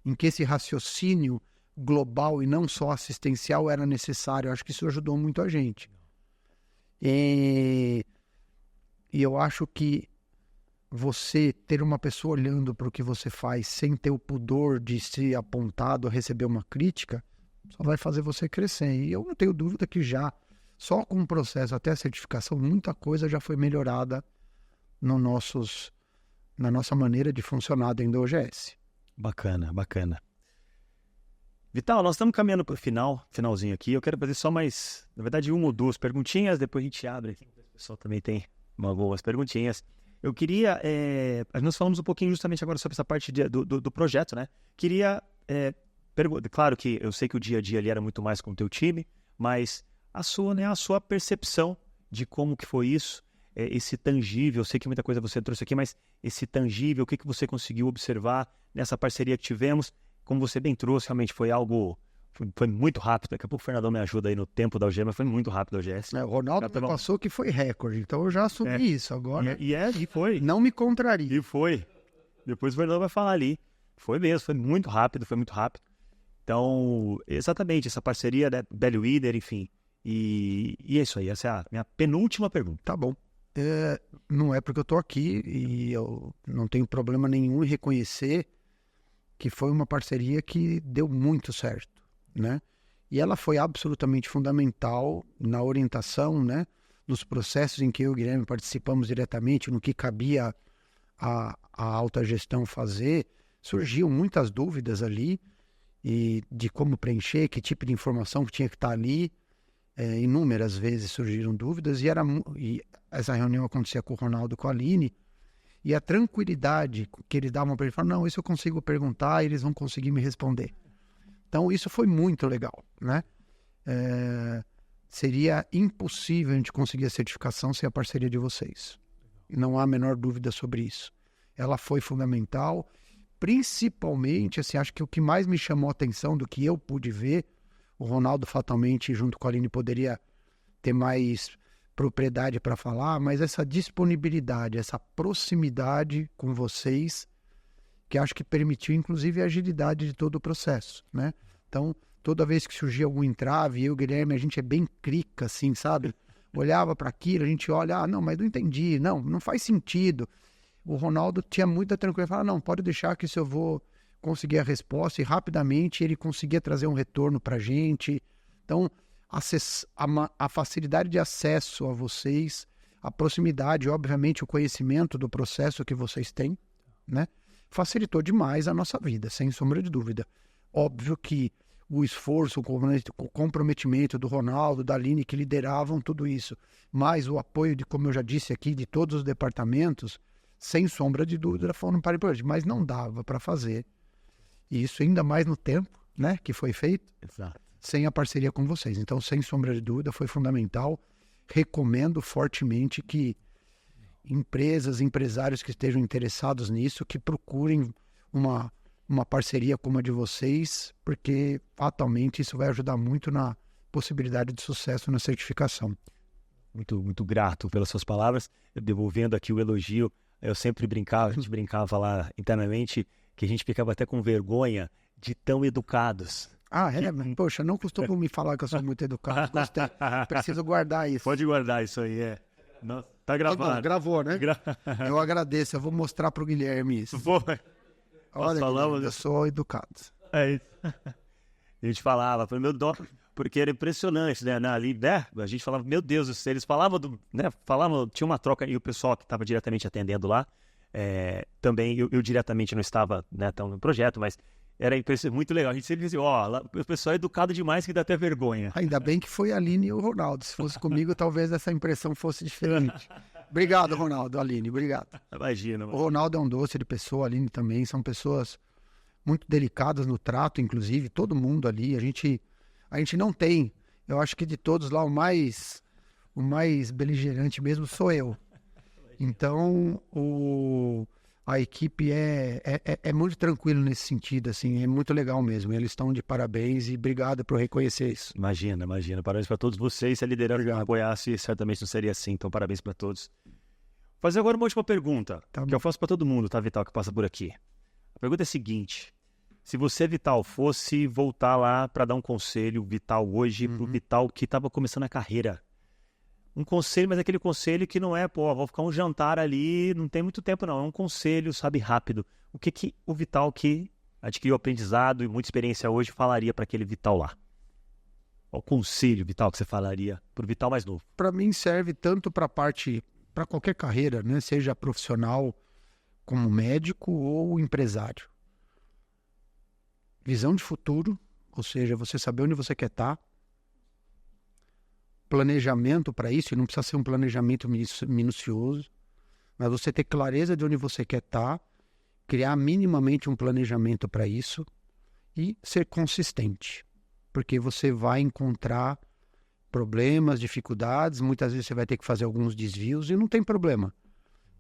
em que esse raciocínio global e não só assistencial era necessário. Eu acho que isso ajudou muito a gente. E eu acho que você ter uma pessoa olhando para o que você faz sem ter o pudor de ser apontado a receber uma crítica, só vai fazer você crescer. E eu não tenho dúvida que já, só com o processo até a certificação, muita coisa já foi melhorada na nossa maneira de funcionar dentro da OGS. Bacana. Vital, nós estamos caminhando para o finalzinho aqui. Eu quero fazer só mais, na verdade, 1 ou 2 perguntinhas, depois a gente abre aqui. O pessoal também tem algumas perguntinhas. Eu queria, nós falamos um pouquinho justamente agora sobre essa parte do projeto, né? Queria, claro que eu sei que o dia a dia ali era muito mais com o teu time, mas a sua percepção de como que foi isso, esse tangível, eu sei que muita coisa você trouxe aqui, mas esse tangível, o que você conseguiu observar nessa parceria que tivemos, como você bem trouxe, realmente foi algo, foi muito rápido. Daqui a pouco o Fernandão me ajuda aí no tempo da OGS, mas foi muito rápido a OGS. O Ronaldo passou que foi recorde, então eu já assumi isso agora. E foi. Não me contraria. E foi. Depois o Fernandão vai falar ali. Foi mesmo, foi muito rápido. Então, exatamente, essa parceria da Belly Winner, enfim. E é isso aí, essa é a minha penúltima pergunta. Tá bom. Não é porque eu estou aqui e eu não tenho problema nenhum em reconhecer que foi uma parceria que deu muito certo, né? E ela foi absolutamente fundamental na orientação, né, dos processos em que eu e o Guilherme participamos diretamente, no que cabia a alta gestão fazer. Surgiam muitas dúvidas ali e de como preencher, que tipo de informação que tinha que estar ali. Inúmeras vezes surgiram dúvidas e essa reunião acontecia com o Ronaldo, com a Aline, e a tranquilidade que eles davam para ele, falaram, não, isso eu consigo perguntar e eles vão conseguir me responder. Então isso foi muito legal, né? Seria impossível a gente conseguir a certificação sem a parceria de vocês. Não há a menor dúvida sobre isso. Ela foi fundamental, principalmente, assim, acho que o que mais me chamou a atenção do que eu pude ver, o Ronaldo fatalmente junto com a Aline poderia ter mais propriedade para falar, mas essa disponibilidade, essa proximidade com vocês que acho que permitiu, inclusive, a agilidade de todo o processo, né? Então, toda vez que surgia algum entrave, eu e o Guilherme, a gente é bem crica, assim, sabe? Olhava para aquilo, a gente olha, não, mas não entendi, não faz sentido. O Ronaldo tinha muita tranquilidade, falava, não, pode deixar que isso eu vou conseguir a resposta, e rapidamente ele conseguia trazer um retorno para a gente. Então, a facilidade de acesso a vocês, a proximidade, obviamente, o conhecimento do processo que vocês têm, né? Facilitou demais a nossa vida, sem sombra de dúvida. Óbvio que o esforço, o comprometimento do Ronaldo, da Aline, que lideravam tudo isso, mais o apoio, como eu já disse aqui, de todos os departamentos, sem sombra de dúvida, foram para importante, mas não dava para fazer isso, ainda mais no tempo, né, que foi feito, Exato. Sem a parceria com vocês. Então, sem sombra de dúvida, foi fundamental. Recomendo fortemente que empresas, empresários que estejam interessados nisso, que procurem uma parceria como a de vocês, porque fatalmente isso vai ajudar muito na possibilidade de sucesso na certificação. Muito, muito grato pelas suas palavras. Eu devolvendo aqui o elogio, eu sempre brincava, a gente brincava lá internamente, que a gente ficava até com vergonha de tão educados. Poxa, não costumo me falar que eu sou muito educado. Gostei. Preciso guardar isso. Pode guardar isso aí, Nossa, tá gravado. Bom, gravou, né? Eu agradeço. Eu vou mostrar pro Guilherme isso. Olha, Guilherme, eu sou educado. É isso. A gente falava, meu dó, porque era impressionante, né? Ali, né? A gente falava, meu Deus, eles falavam, tinha uma troca, e o pessoal que estava diretamente atendendo lá, também, eu diretamente não estava, né, tão no projeto, mas era muito legal. A gente sempre dizia, o pessoal é educado demais que dá até vergonha. Ainda bem que foi a Aline e o Ronaldo. Se fosse comigo, talvez essa impressão fosse diferente. Obrigado, Ronaldo, Aline, obrigado. Imagina. O Ronaldo é um doce de pessoa, a Aline também, são pessoas muito delicadas no trato, inclusive, todo mundo ali. A gente não tem, eu acho que de todos lá, o mais beligerante mesmo sou eu. Então, a equipe é muito tranquila nesse sentido, assim, é muito legal mesmo. Eles estão de parabéns e obrigado por reconhecer isso. Imagina. Parabéns para todos vocês. Se a liderança não apoiasse, certamente não seria assim. Então, parabéns para todos. Vou fazer agora uma última pergunta, que eu faço para todo mundo, tá, Vital, que passa por aqui. A pergunta é a seguinte: se você, Vital, fosse voltar lá para dar um conselho, Vital, hoje, pro Vital que estava começando a carreira, um conselho, mas aquele conselho que não é, vou ficar um jantar ali, não tem muito tempo não, é um conselho, sabe, rápido. O que o Vital que adquiriu aprendizado e muita experiência hoje falaria para aquele Vital lá? Qual conselho, Vital, que você falaria pro Vital mais novo? Para mim serve tanto para qualquer carreira, né? Seja profissional como médico ou empresário. Visão de futuro, ou seja, você saber onde você quer estar. Planejamento para isso, e não precisa ser um planejamento minucioso, mas você ter clareza de onde você quer estar, criar minimamente um planejamento para isso e ser consistente, porque você vai encontrar problemas, dificuldades, muitas vezes você vai ter que fazer alguns desvios e não tem problema.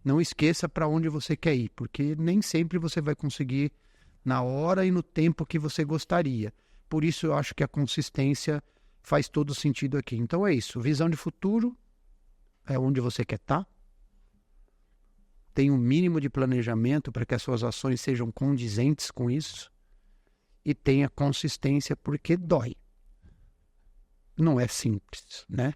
Não esqueça para onde você quer ir, porque nem sempre você vai conseguir na hora e no tempo que você gostaria. Por isso eu acho que a consistência faz todo sentido aqui. Então é isso. Visão de futuro é onde você quer estar. Tem um mínimo de planejamento para que as suas ações sejam condizentes com isso. E tenha consistência porque dói. Não é simples, né?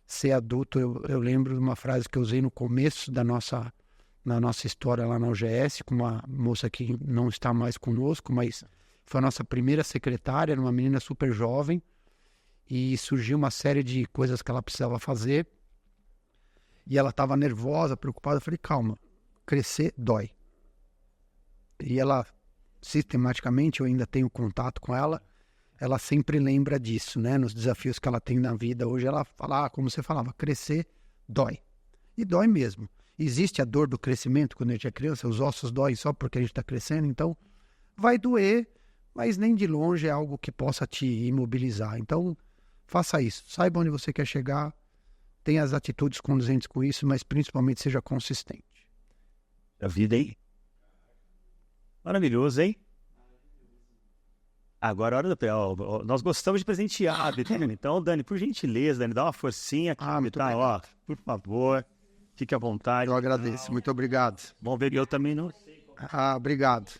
Ser adulto, eu lembro de uma frase que eu usei no começo na nossa história lá na UGS, com uma moça que não está mais conosco, mas foi a nossa primeira secretária, era uma menina super jovem, e surgiu uma série de coisas que ela precisava fazer, e ela estava nervosa, preocupada. Eu falei, calma, crescer dói. E ela, sistematicamente, eu ainda tenho contato com ela, ela sempre lembra disso, né? Nos desafios que ela tem na vida. Hoje ela fala, como você falava, crescer dói. E dói mesmo. Existe a dor do crescimento quando a gente é criança, os ossos doem só porque a gente está crescendo, então vai doer, mas nem de longe é algo que possa te imobilizar. Então, faça isso. Saiba onde você quer chegar, tenha as atitudes condizentes com isso, mas principalmente seja consistente. A vida, hein? Maravilhoso, hein? Agora a hora do... nós gostamos de presentear, Dani. Então, Dani, por gentileza, Dani, dá uma forcinha aqui. Tá, por favor, fique à vontade. Eu agradeço, muito obrigado. Vamos ver, eu também não sei. Obrigado.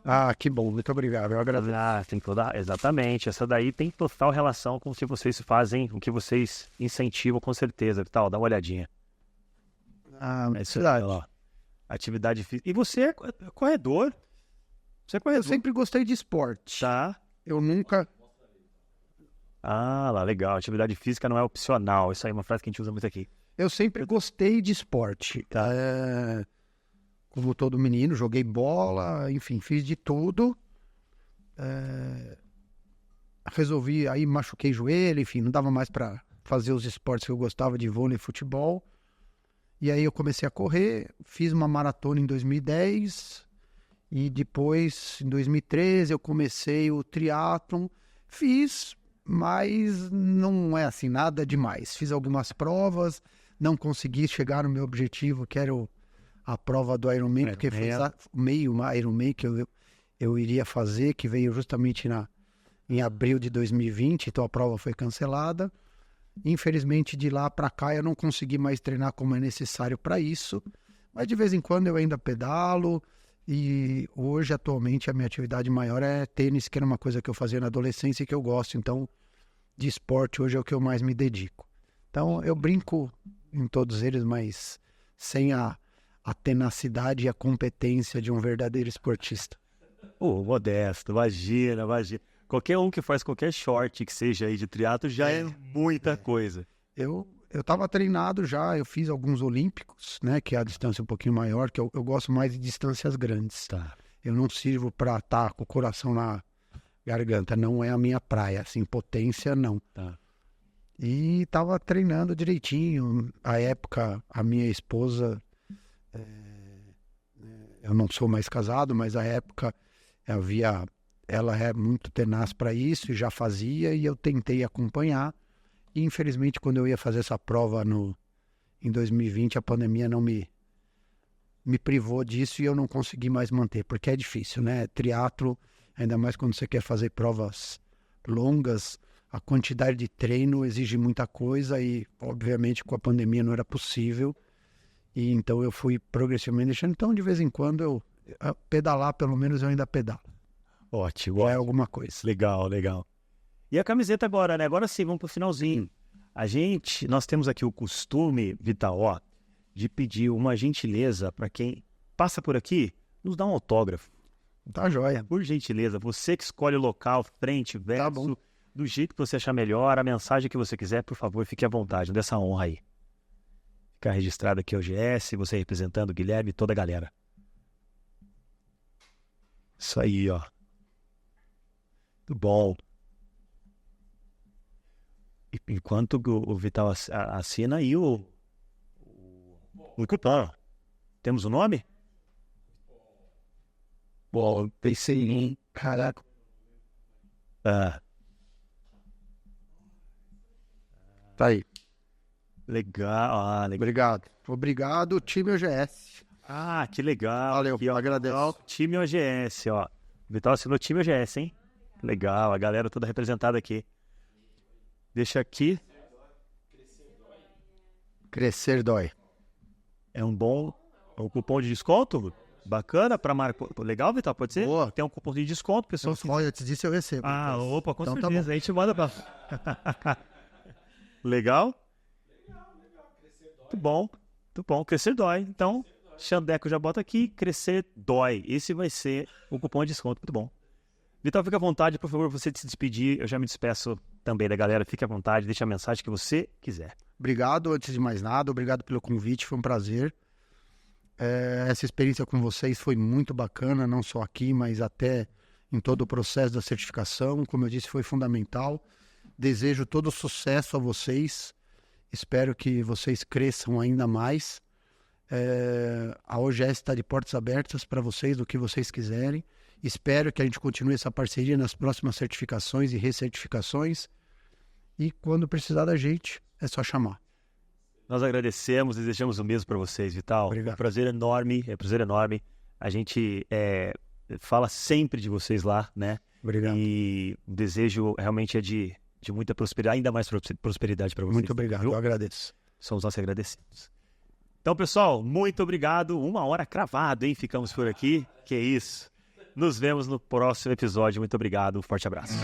Ah, que bom, muito obrigado, eu agradeço. Tem toda... Exatamente, essa daí tem total relação com o que vocês fazem, o que vocês incentivam com certeza, Vital, dá uma olhadinha. É isso aí, ó. Atividade física. E você é corredor? Você é Eu corredor? sempre gostei de esporte. Tá. Eu nunca... Ah, lá, legal. Atividade física não é opcional. Isso aí é uma frase que a gente usa muito aqui. Eu sempre gostei de esporte. Como todo menino, joguei bola, enfim, fiz de tudo. Resolvi, aí machuquei joelho, enfim, não dava mais para fazer os esportes que eu gostava de vôlei e futebol. E aí eu comecei a correr, fiz uma maratona em 2010 e depois, em 2013, eu comecei o triatlon. Fiz, mas não é assim, nada demais. Fiz algumas provas, não consegui chegar no meu objetivo, que era a prova do Ironman, porque foi meio Ironman que eu iria fazer, que veio justamente em abril de 2020, então a prova foi cancelada. Infelizmente, de lá para cá, eu não consegui mais treinar como é necessário para isso, mas de vez em quando eu ainda pedalo, e hoje, atualmente, a minha atividade maior é tênis, que era uma coisa que eu fazia na adolescência e que eu gosto, então, de esporte hoje é o que eu mais me dedico. Então, eu brinco em todos eles, mas sem a tenacidade e a competência de um verdadeiro esportista. Modesto, imagina. Qualquer um que faz qualquer short que seja aí de triatlo já é muita coisa. Eu estava treinado já, eu fiz alguns olímpicos, né, que é a distância um pouquinho maior, que eu gosto mais de distâncias grandes. Tá. Eu não sirvo para estar com o coração na garganta, não é a minha praia, assim, potência não. Tá. E estava treinando direitinho. À época, a minha esposa, eu não sou mais casado, mas à época ela é muito tenaz para isso e já fazia, e eu tentei acompanhar. E infelizmente, quando eu ia fazer essa prova em 2020, a pandemia não me privou disso e eu não consegui mais manter, porque é difícil, né? Triatlo, ainda mais quando você quer fazer provas longas, a quantidade de treino exige muita coisa e, obviamente, com a pandemia não era possível. E então eu fui progressivamente deixando. Então, de vez em quando, pedalar, pelo menos eu ainda pedalo. Ótimo. É alguma coisa. Legal. E a camiseta agora, né? Agora sim, vamos pro finalzinho. Nós temos aqui o costume, Vital, de pedir uma gentileza para quem passa por aqui, nos dá um autógrafo. Tá joia. Por gentileza, você que escolhe o local, frente, verso, Tá bom. Do jeito que você achar melhor, a mensagem que você quiser, por favor, fique à vontade, dessa honra aí. Ficar registrado aqui o GS, você representando o Guilherme e toda a galera. Isso aí, ó. Muito bom. Enquanto o Vital assina aí o cupom. Temos o nome? Bom, pensei em... Caraca. Tá aí. Legal. Obrigado, time OGS. Que legal. Valeu, aqui, ó, agradeço. Time OGS, ó. O Vital assinou time OGS, hein? Legal, a galera toda representada aqui. Deixa aqui. Crescer dói. É um cupom de desconto? Bacana para marcar. Legal, Vital, pode ser? Boa. Tem um cupom de desconto, pessoal. Os royalties disso eu recebo. Opa, com então, certeza. Tá bom. A gente manda pra... Legal? Muito bom. Crescer dói. Então, Xandeco já bota aqui, crescer dói. Esse vai ser o cupom de desconto. Muito bom. Vital, fica à vontade, por favor, você se despedir. Eu já me despeço também da galera. Fique à vontade, deixe a mensagem que você quiser. Obrigado, antes de mais nada, obrigado pelo convite, foi um prazer. Essa experiência com vocês foi muito bacana, não só aqui, mas até em todo o processo da certificação. Como eu disse, foi fundamental. Desejo todo sucesso a vocês. Espero que vocês cresçam ainda mais. A OGS está de portas abertas para vocês, do que vocês quiserem. Espero que a gente continue essa parceria nas próximas certificações e recertificações. E quando precisar da gente, é só chamar. Nós agradecemos e desejamos o mesmo para vocês, Vital. Obrigado. É um prazer enorme. A gente fala sempre de vocês lá, né? Obrigado. E o desejo realmente é de muita prosperidade, ainda mais prosperidade para vocês. Muito obrigado, viu? eu agradeço. Somos nós que agradecidos. Então, pessoal, muito obrigado. 1 hora cravado, hein? Ficamos por aqui. Que isso. Nos vemos no próximo episódio. Muito obrigado. Um forte abraço.